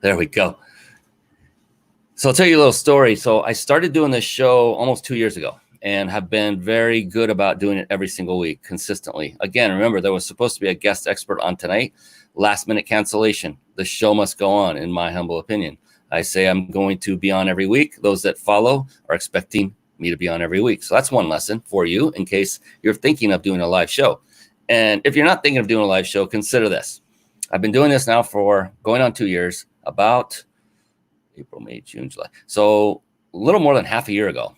There we go. So I'll tell you a little story. So I started doing this show almost 2 years ago and have been very good about doing it every single week consistently. Again, remember, there was supposed to be a guest expert on tonight. Last minute cancellation. The show must go on, in my humble opinion. I say I'm going to be on every week. Those that follow are expecting me to be on every week. So that's one lesson for you in case you're thinking of doing a live show. And if you're not thinking of doing a live show, consider this. I've been doing this now for going on 2 years, about April, May, June, July. So a little more than half a year ago,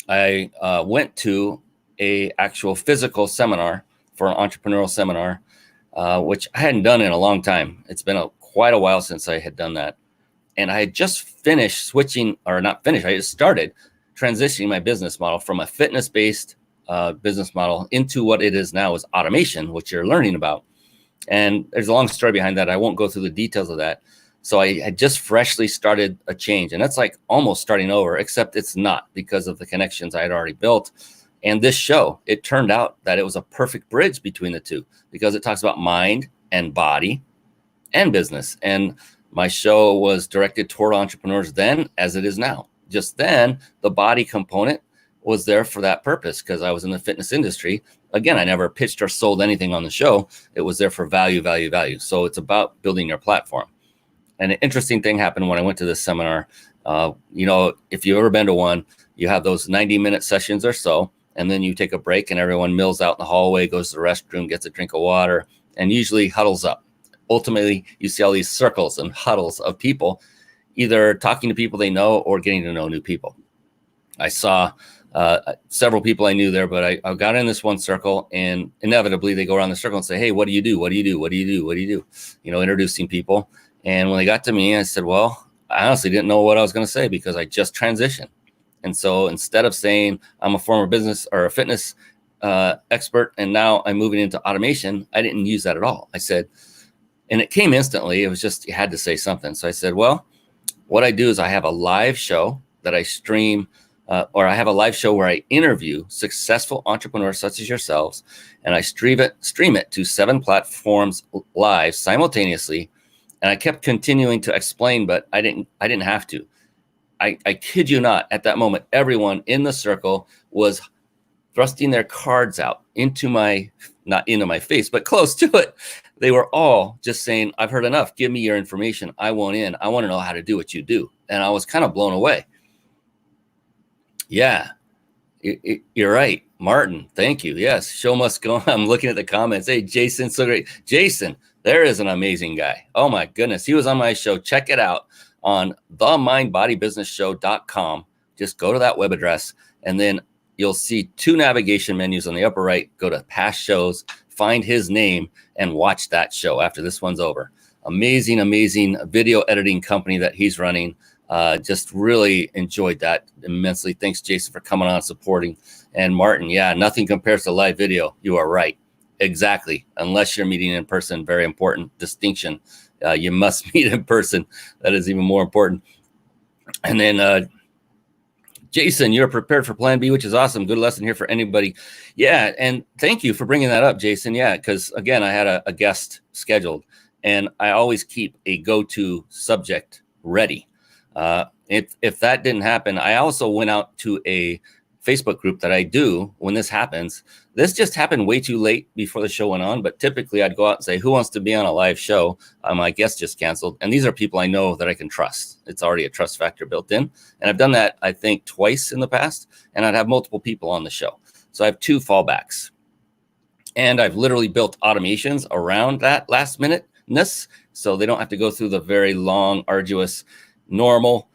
I went to a actual physical seminar for an entrepreneurial seminar, which I hadn't done in a long time. It's been quite a while since I had done that. And I had just finished switching, or not finished, I just started transitioning my business model from a fitness-based business model into what it is now is automation, which you're learning about. And there's a long story behind that. I won't go through the details of that. So I had just freshly started a change, and that's like almost starting over, except it's not because of the connections I had already built. And this show, it turned out that it was a perfect bridge between the two because it talks about mind and body and business. And my show was directed toward entrepreneurs then as it is now. Just then, the body component was there for that purpose because I was in the fitness industry. Again, I never pitched or sold anything on the show. It was there for value, value, value. So it's about building your platform. And an interesting thing happened when I went to this seminar. If you've ever been to one, you have those 90-minute sessions or so, and then you take a break and everyone mills out in the hallway, goes to the restroom, gets a drink of water, and usually huddles up. Ultimately, you see all these circles and huddles of people, either talking to people they know or getting to know new people. I saw several people I knew there, but I got in this one circle, and inevitably they go around the circle and say, hey, what do you do? What do you do? What do you do? What do you do? Introducing people. And when they got to me, I said, well, I honestly didn't know what I was going to say because I just transitioned. And so instead of saying I'm a former business or a fitness expert, and now I'm moving into automation, I didn't use that at all. I said, and it came instantly. It was just, you had to say something. So I said, well, what I do is I have a live show that I stream, or I have a live show where I interview successful entrepreneurs such as yourselves, and I stream it to 7 platforms live simultaneously. And I kept continuing to explain, but I didn't have to. I kid you not, at that moment, everyone in the circle was thrusting their cards out not into my face, but close to it. They were all just saying, I've heard enough. Give me your information. I want in. I want to know how to do what you do. And I was kind of blown away. Yeah, you're right. Martin, thank you. Yes, show must go on. I'm looking at the comments. Hey, Jason, so great. Jason, there is an amazing guy. Oh, my goodness. He was on my show. Check it out on themindbodybusinessshow.com. Just go to that web address, and then you'll see 2 navigation menus on the upper right. Go to past shows, find his name, and watch that show after this one's over. Amazing, amazing video editing company that he's running. Just really enjoyed that immensely. Thanks, Jason, for coming on, supporting. And Martin, yeah, nothing compares to live video. You are right. Exactly. Unless you're meeting in person, very important distinction. You must meet in person. That is even more important. And then Jason, you're prepared for plan B, which is awesome. Good lesson here for anybody. Yeah. And thank you for bringing that up, Jason. Yeah. Because again, I had a guest scheduled, and I always keep a go-to subject ready. If that didn't happen, I also went out to a Facebook group that I do when this happens. This just happened way too late before the show went on, but typically I'd go out and say, who wants to be on a live show? My guest just canceled. And these are people I know that I can trust. It's already a trust factor built in. And I've done that, I think, twice in the past, and I'd have multiple people on the show. So I have 2 fallbacks. And I've literally built automations around that last minuteness, so they don't have to go through the very long, arduous, normal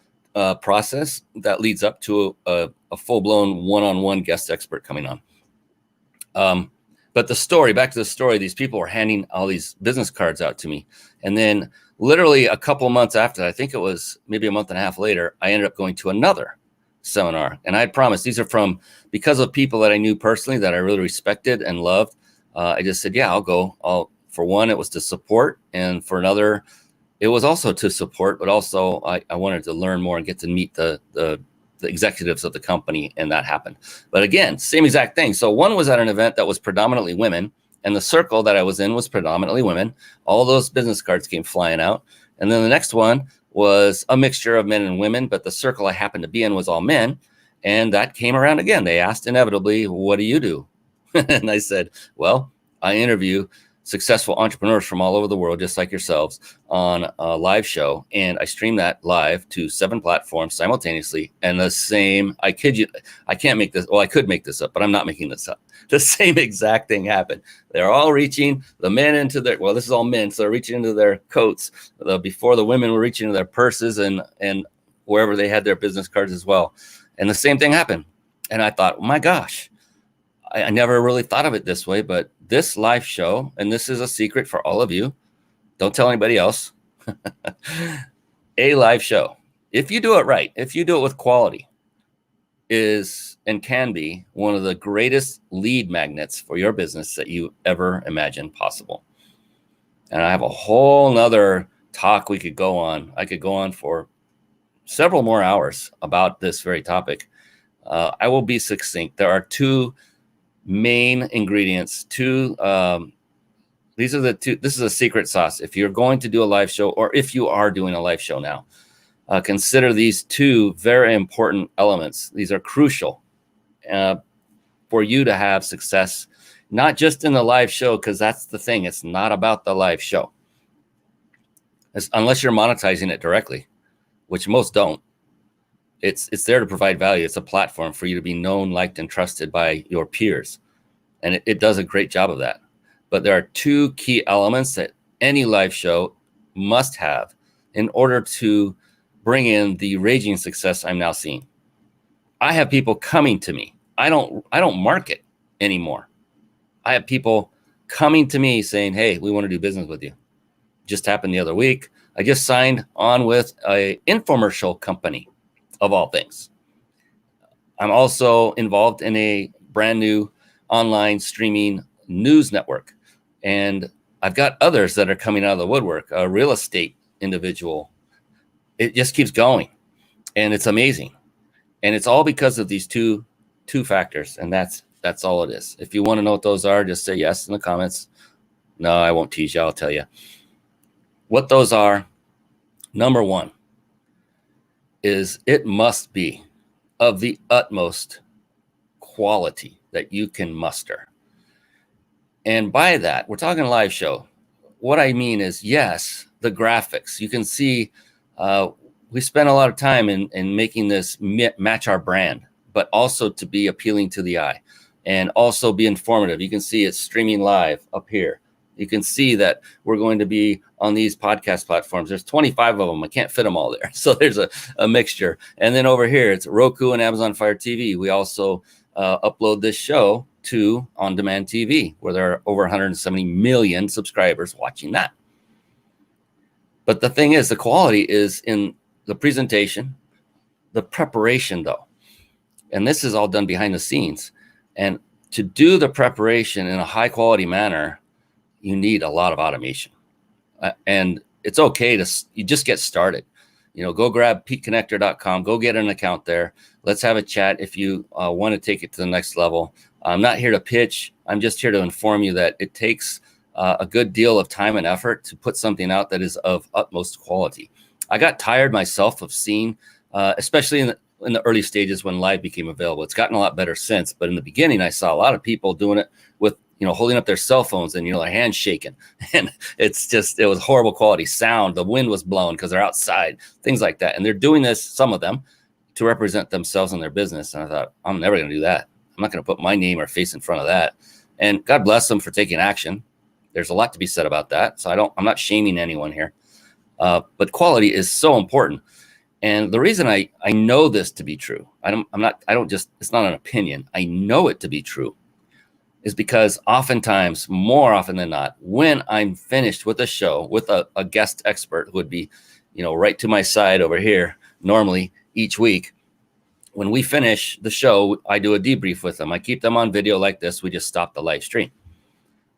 process that leads up to a full-blown one-on-one guest expert coming on. But back to the story, these people were handing all these business cards out to me. And then literally a couple of months after, I think it was maybe a month and a half later, I ended up going to another seminar. And I had promised, these are because of people that I knew personally that I really respected and loved. I just said, yeah, I'll go. For one, it was to support. And for another, it was also to support, but also I wanted to learn more and get to meet the executives of the company, and that happened. But again, same exact thing. So one was at an event that was predominantly women, and the circle that I was in was predominantly women. All those business cards came flying out. And then the next one was a mixture of men and women, but the circle I happened to be in was all men. And that came around again. They asked inevitably, what do you do? And I said, well, I interview successful entrepreneurs from all over the world, just like yourselves, on a live show. And I stream that live to 7 platforms simultaneously. And the same, I kid you, I can't make this. Well, I could make this up, but I'm not making this up. The same exact thing happened. They're all reaching the men into their, well, this is all men. So they're reaching into their coats. Before the women were reaching into their purses and wherever they had their business cards as well. And the same thing happened. And I thought, oh my gosh, I never really thought of it this way, but this live show, and this is a secret for all of you, don't tell anybody else, a live show, if you do it right, if you do it with quality, is and can be one of the greatest lead magnets for your business that you ever imagined possible. And I have a whole nother talk we could go on. I could go on for several more hours about this very topic. I will be succinct. There are 2 main ingredients. These are the 2. This is a secret sauce. If you're going to do a live show, or if you are doing a live show now, consider these 2 very important elements. These are crucial for you to have success, not just in the live show, because that's the thing. It's not about the live show. Unless you're monetizing it directly, which most don't. It's there to provide value. It's a platform for you to be known, liked, and trusted by your peers. And it does a great job of that. But there are 2 key elements that any live show must have in order to bring in the raging success I'm now seeing. I have people coming to me. I don't market anymore. I have people coming to me saying, hey, we want to do business with you. Just happened the other week. I just signed on with an infomercial company, of all things. I'm also involved in a brand new online streaming news network. And I've got others that are coming out of the woodwork, a real estate individual. It just keeps going. And it's amazing. And it's all because of these two factors. And that's all it is. If you want to know what those are, just say yes in the comments. No, I won't tease you. I'll tell you. What those are, number 1, is it must be of the utmost quality that you can muster. And by that, we're talking live show. What I mean is, yes, the graphics. You can see we spent a lot of time in making this match our brand, but also to be appealing to the eye and also be informative. You can see it's streaming live up here. You can see that we're going to be on these podcast platforms. There's 25 of them. I can't fit them all there. So there's a mixture. And then over here, it's Roku and Amazon Fire TV. We also upload this show to on-demand TV, where there are over 170 million subscribers watching that. But the thing is, the quality is in the presentation, the preparation, though. And this is all done behind the scenes. And to do the preparation in a high-quality manner, you need a lot of automation. And it's okay you just get started. Go grab peakconnector.com, go get an account there. Let's have a chat if you want to take it to the next level. I'm not here to pitch. I'm just here to inform you that it takes a good deal of time and effort to put something out that is of utmost quality. I got tired myself of seeing, especially in the early stages when live became available. It's gotten a lot better since, but in the beginning, I saw a lot of people doing it with holding up their cell phones and, their hands shaking. And it was horrible quality sound. The wind was blowing because they're outside, things like that. And they're doing this, some of them, to represent themselves and their business. And I thought, I'm never going to do that. I'm not going to put my name or face in front of that. And God bless them for taking action. There's a lot to be said about that. So I'm not shaming anyone here. But quality is so important. And the reason I know this to be true, it's not an opinion. I know it to be true. Is because oftentimes, more often than not, when I'm finished with a show with a guest expert who would be, right to my side over here, normally each week, when we finish the show, I do a debrief with them. I keep them on video like this. We just stop the live stream.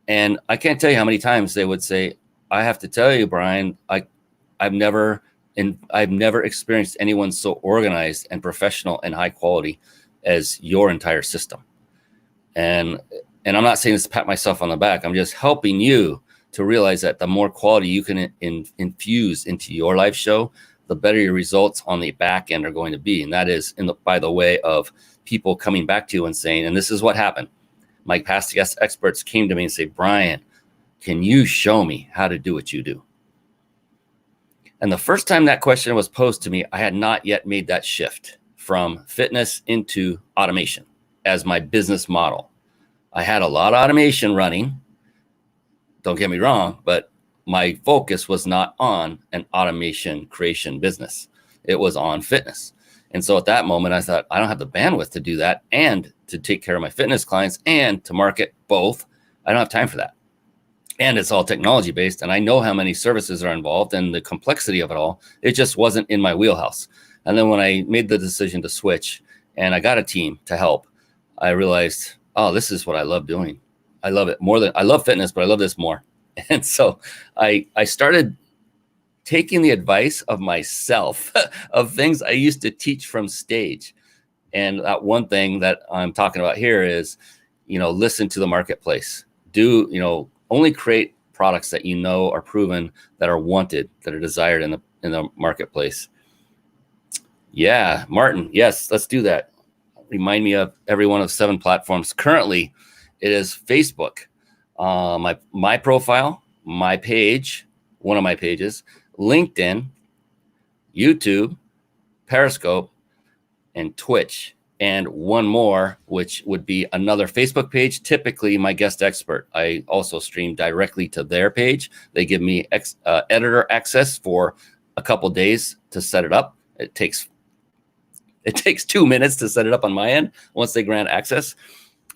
And I can't tell you how many times they would say, I have to tell you, Brian, I've never experienced anyone so organized and professional and high quality as your entire system. And I'm not saying this to pat myself on the back. I'm just helping you to realize that the more quality you can infuse into your live show, the better your results on the back end are going to be. And that is by the way of people coming back to you and saying, and this is what happened. My past guest experts came to me and say, Brian, can you show me how to do what you do? And the first time that question was posed to me, I had not yet made that shift from fitness into automation as my business model. I had a lot of automation running. Don't get me wrong, but my focus was not on an automation creation business. It was on fitness. And so at that moment, I thought, I don't have the bandwidth to do that and to take care of my fitness clients and to market both. I don't have time for that. And it's all technology based. And I know how many services are involved and the complexity of it all. It just wasn't in my wheelhouse. And then when I made the decision to switch and I got a team to help, I realized, oh, this is what I love doing. I love it more than I love fitness, but I love this more. And so I started taking the advice of myself of things I used to teach from stage. And that one thing that I'm talking about here is, listen to the marketplace. Only create products that are proven, that are wanted, that are desired in the marketplace. Yeah, Martin. Yes, let's do that. Remind me of every one of 7 platforms. Currently, it is Facebook, my profile, my page, one of my pages, LinkedIn, YouTube, Periscope, and Twitch. And one more, which would be another Facebook page, typically my guest expert. I also stream directly to their page. They give me editor access for a couple days to set it up. It takes 2 minutes to set it up on my end once they grant access.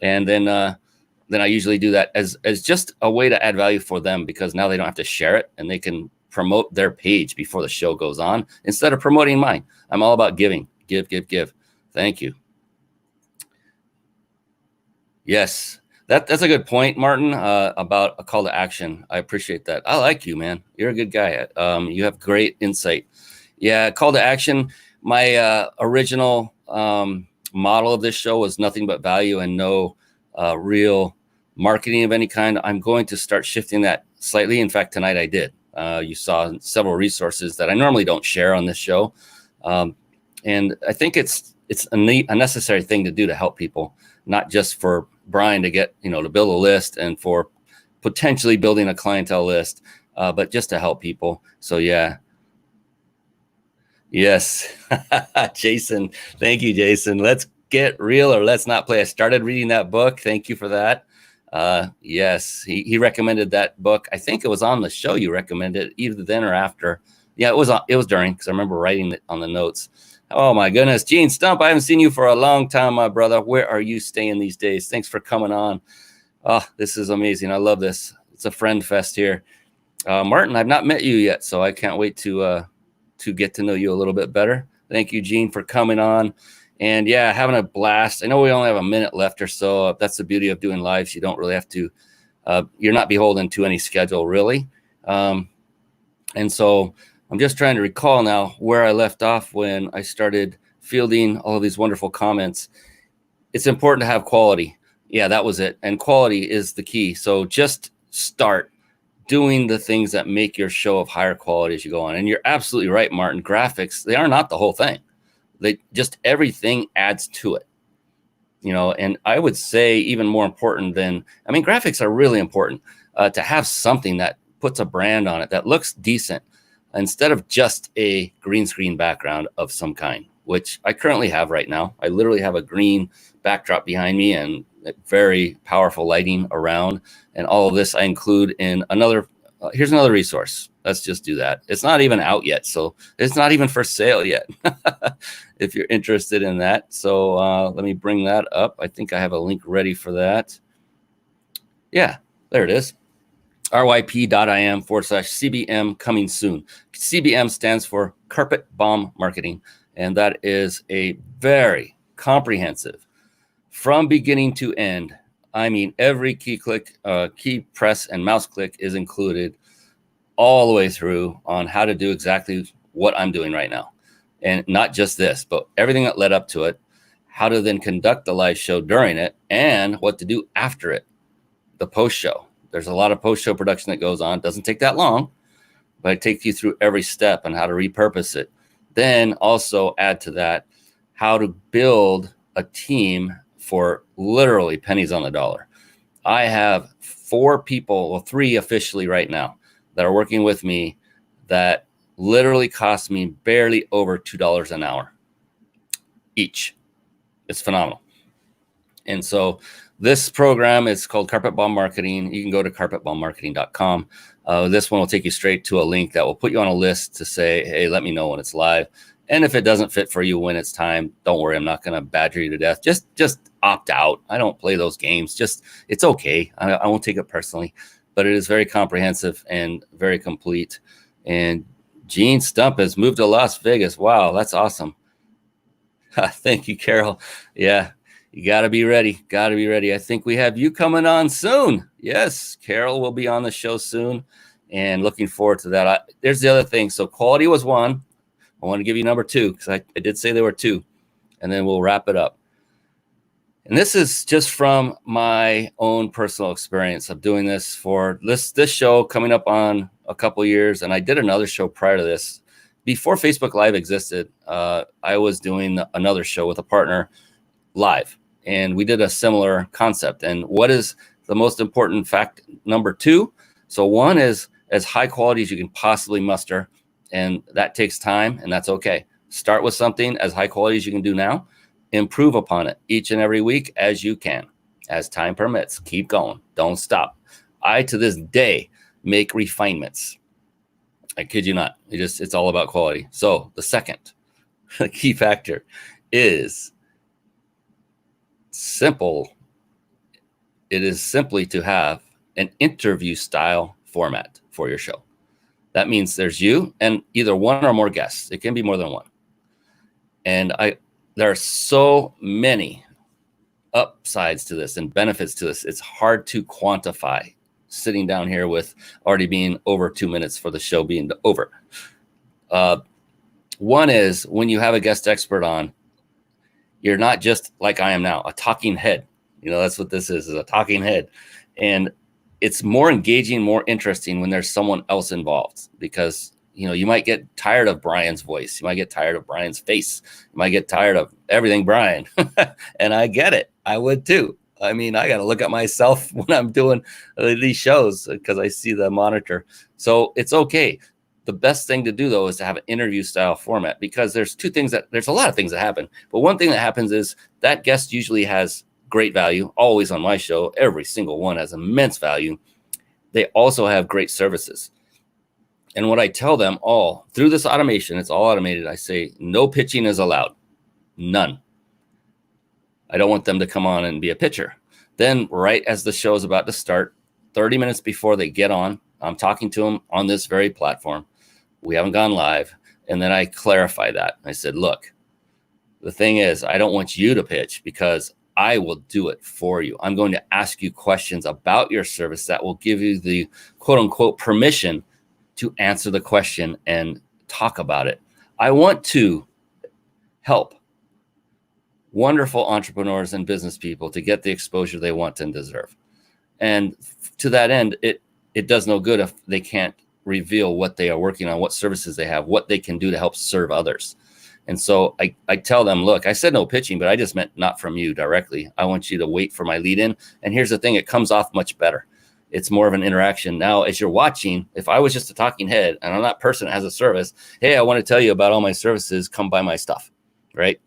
And then I usually do that as just a way to add value for them, because now they don't have to share it and they can promote their page before the show goes on instead of promoting mine. I'm all about giving. Give. Thank you. Yes, that's a good point, Martin, about a call to action. I appreciate that. I like you, man. You're a good guy. You have great insight. Yeah, call to action. My original model of this show was nothing but value and no real marketing of any kind. I'm going to start shifting that slightly. In fact, tonight I did. You saw several resources that I normally don't share on this show. And I think it's a necessary thing to do to help people, not just for Brian to get, to build a list and for potentially building a clientele list, but just to help people. So, yeah. Yes. Jason. Thank you, Jason. Let's get real, or let's not play. I started reading that book. Thank you for that. Yes. He recommended that book. I think it was on the show. You recommended it either then or after. Yeah, it was during, because I remember writing it on the notes. Oh my goodness. Gene Stump, I haven't seen you for a long time, my brother. Where are you staying these days? Thanks for coming on. Oh, this is amazing. I love this. It's a friend fest here. Martin, I've not met you yet, so I can't wait to get to know you a little bit better. Thank you, Gene, for coming on. And yeah, having a blast. I know we only have a minute left or so. That's the beauty of doing lives. You don't really have to, you're not beholden to any schedule, really. And so I'm just trying to recall now where I left off when I started fielding all of these wonderful comments. It's important to have quality. Yeah, that was it. And quality is the key. So just start doing the things that make your show of higher quality as you go on. And you're absolutely right, Martin. Graphics, they are not the whole thing. They just, everything adds to it. And I would say even more important graphics are really important, to have something that puts a brand on it that looks decent, instead of just a green screen background of some kind, which I currently have right now. I literally have a green backdrop behind me and very powerful lighting around. And all of this I include in here's another resource. Let's just do that. It's not even out yet, so it's not even for sale yet, if you're interested in that. So let me bring that up. I think I have a link ready for that. Yeah, there it is. ryp.im/CBM coming soon. CBM stands for Carpet Bomb Marketing. And that is a very comprehensive, from beginning to end. I mean, every key click, key press and mouse click is included all the way through on how to do exactly what I'm doing right now. And not just this, but everything that led up to it, how to then conduct the live show during it, and what to do after it, the post show. There's a lot of post-show production that goes on. It doesn't take that long, but I take you through every step on how to repurpose it. Then also add to that how to build a team for literally pennies on the dollar. I have 4 people, well, 3 officially right now, that are working with me that literally cost me barely over $2 an hour each. It's phenomenal. And so this program is called Carpet Bomb Marketing. You can go to carpetbombmarketing.com. This one will take you straight to a link that will put you on a list to say, hey, let me know when it's live. And if it doesn't fit for you when it's time, don't worry. I'm not going to badger you to death. Just opt out. I don't play those games. It's okay. I won't take it personally, but it is very comprehensive and very complete. And Gene Stump has moved to Las Vegas. Wow, that's awesome. Thank you, Carol. Yeah, you got to be ready. Got to be ready. I think we have you coming on soon. Yes, Carol will be on the show soon, and looking forward to that. There's the other thing. So quality was 1. I want to give you number 2 because I did say there were 2, and then we'll wrap it up. And this is just from my own personal experience of doing this for this show coming up on a couple of years. And I did another show prior to this. Before Facebook Live existed, I was doing another show with a partner live, and we did a similar concept. And what is the most important fact? Number 2. So 1 is as high quality as you can possibly muster. And that takes time, and that's okay. Start with something as high quality as you can do now. Improve upon it each and every week as you can, as time permits. Keep going. Don't stop. I, to this day, make refinements. I kid you not. It's all about quality. So the second key factor is simple. It is simply to have an interview style format for your show. That means there's you and either 1 or more guests. It can be more than 1. And there are so many upsides to this and benefits to this. It's hard to quantify sitting down here with already being over 2 minutes for the show being over. 1 is when you have a guest expert on, you're not just like I am now, a talking head. That's what this is a talking head. And it's more engaging, more interesting when there's someone else involved, because you might get tired of Brian's voice. You might get tired of Brian's face. You might get tired of everything Brian. And I get it. I would too. I mean, I got to look at myself when I'm doing these shows because I see the monitor. So it's okay. The best thing to do, though, is to have an interview style format, because there's a lot of things that happen. But one thing that happens is that guest usually has great value, always on my show. Every single one has immense value. They also have great services. And what I tell them all through this automation, it's all automated. I say, no pitching is allowed. None. I don't want them to come on and be a pitcher. Then right as the show is about to start, 30 minutes before they get on, I'm talking to them on this very platform. We haven't gone live. And then I clarify that. I said, look, the thing is, I don't want you to pitch because I will do it for you. I'm going to ask you questions about your service that will give you the quote unquote permission to answer the question and talk about it. I want to help wonderful entrepreneurs and business people to get the exposure they want and deserve. And to that end, it does no good if they can't reveal what they are working on, what services they have, what they can do to help serve others. And so I tell them, look, I said no pitching, but I just meant not from you directly. I want you to wait for my lead in. And here's the thing, it comes off much better. It's more of an interaction. Now, as you're watching, if I was just a talking head and I'm that person that has a service, hey, I want to tell you about all my services, come buy my stuff, right?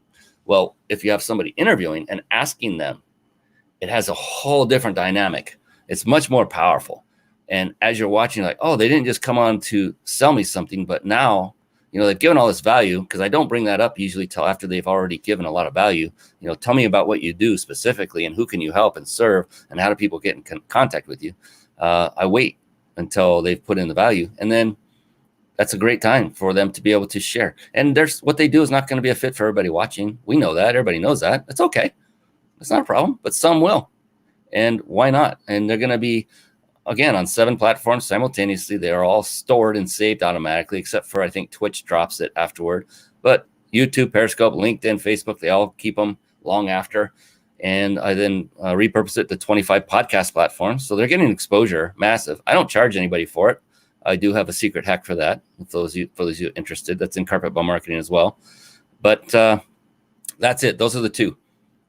Well, if you have somebody interviewing and asking them, it has a whole different dynamic. It's much more powerful. And as you're watching, like, oh, they didn't just come on to sell me something, but now, they've given all this value, because I don't bring that up usually till after they've already given a lot of value. Tell me about what you do specifically and who can you help and serve and how do people get in contact with you. I wait until they've put in the value, and then that's a great time for them to be able to share. And what they do is not going to be a fit for everybody watching. We know that. Everybody knows that. It's okay. It's not a problem, but some will. And why not? And they're going to be, again, on 7 platforms simultaneously. They are all stored and saved automatically, except for, I think, Twitch drops it afterward. But YouTube, Periscope, LinkedIn, Facebook, they all keep them long after. And I then repurposed it to 25 podcast platforms. So they're getting exposure, massive. I don't charge anybody for it. I do have a secret hack for that. For those of you interested, that's in Carpet Bomb Marketing as well. But that's it. Those are the two.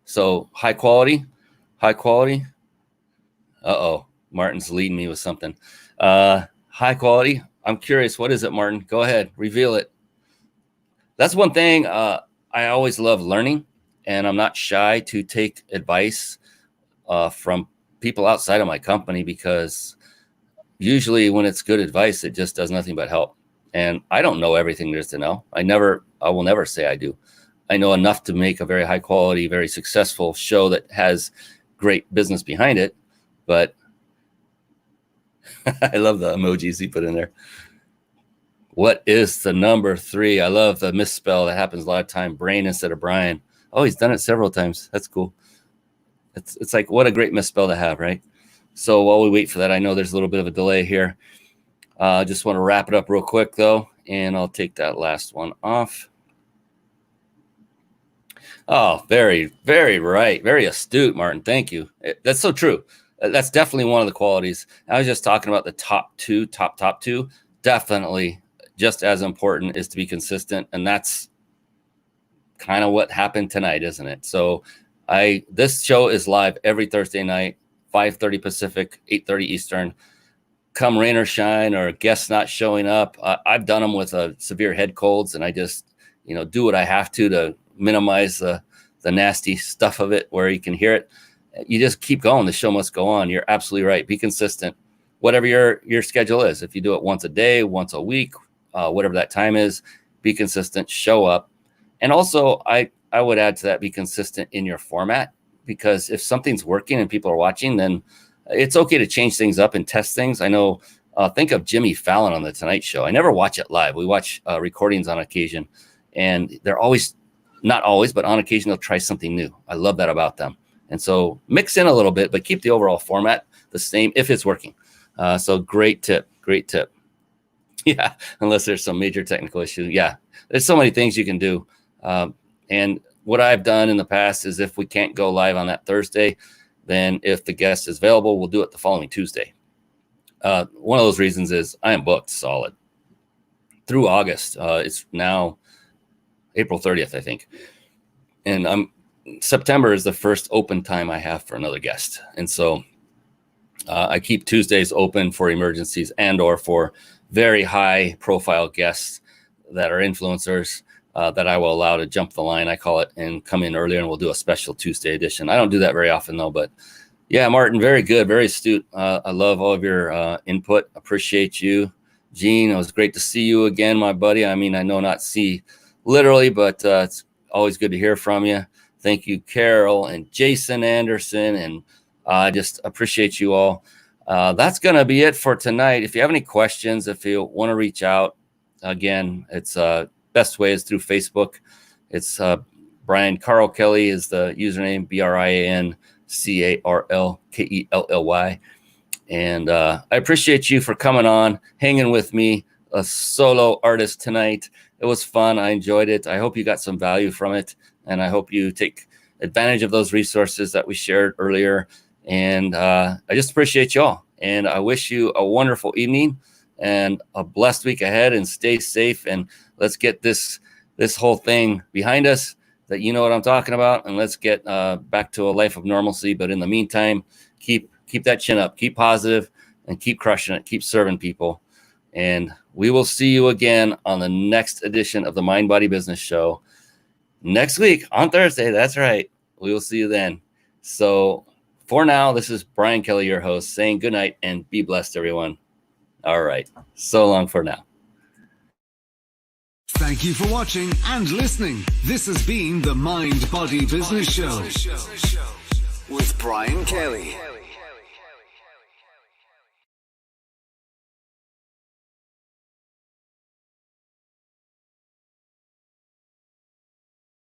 So high quality. Uh-oh, Martin's leading me with something. High quality. I'm curious. What is it, Martin? Go ahead. Reveal it. That's one thing. I always love learning, and I'm not shy to take advice from people outside of my company, because usually when it's good advice, it just does nothing but help. And I don't know everything there is to know. I will never say I do. I know enough to make a very high quality, very successful show that has great business behind it. But I love the emojis he put in there. What is the number 3? I love the misspell that happens a lot of time. Brain instead of Brian. Oh, he's done it several times. That's cool. It's like, what a great misspell to have, right? So while we wait for that, I know there's a little bit of a delay here. I just want to wrap it up real quick, though, and I'll take that last one off. Oh, very, very right. Very astute, Martin. Thank you. That's so true. That's definitely one of the qualities. I was just talking about the top two. Definitely just as important is to be consistent. And that's kind of what happened tonight, isn't it? So this show is live every Thursday night, 5:30 Pacific, 8:30 Eastern. Come rain or shine, or guests not showing up. I've done them with severe head colds, and I just, do what I have to minimize the nasty stuff of it where you can hear it. You just keep going. The show must go on. You're absolutely right. Be consistent, whatever your schedule is. If you do it once a day, once a week, whatever that time is, be consistent, show up. And also I would add to that, be consistent in your format, because if something's working and people are watching, then it's okay to change things up and test things. I know, think of Jimmy Fallon on the Tonight Show. I never watch it live. We watch recordings on occasion, and they're always, not always, but on occasion, they'll try something new. I love that about them. And so mix in a little bit, but keep the overall format the same if it's working. So great tip. Yeah, unless there's some major technical issue. Yeah, there's so many things you can do. And what I've done in the past is, if we can't go live on that Thursday, then if the guest is available, we'll do it the following Tuesday. One of those reasons is I am booked solid through August. It's now April 30th, I think. And September is the first open time I have for another guest. And so I keep Tuesdays open for emergencies and or for very high profile guests that are influencers that I will allow to jump the line, I call it, and come in earlier, and we'll do a special Tuesday edition. I don't do that very often, though. But yeah, Martin, very good, very astute. I love all of your input. Appreciate you. Gene, it was great to see you again, my buddy. I mean, I know not see literally, but it's always good to hear from you. Thank you, Carol and Jason Anderson, and I just appreciate you all. That's going to be it for tonight. If you have any questions, if you want to reach out, again, it's best way is through Facebook. It's Brian Carl Kelly is the username, BrianCarlkelly. And I appreciate you for coming on, hanging with me, a solo artist tonight. It was fun. I enjoyed it. I hope you got some value from it. And I hope you take advantage of those resources that we shared earlier. And I just appreciate y'all. And I wish you a wonderful evening and a blessed week ahead, and stay safe. And let's get this whole thing behind us, that you know what I'm talking about. And let's get back to a life of normalcy. But in the meantime, keep that chin up, keep positive, and keep crushing it. Keep serving people. And we will see you again on the next edition of the Mind Body Business Show next week on Thursday. That's right. We will see you then. So for now, this is Brian Kelly, your host, saying good night and be blessed, everyone. All right. So long for now. Thank you for watching and listening. This has been the Mind Body Business Show with Brian Kelly.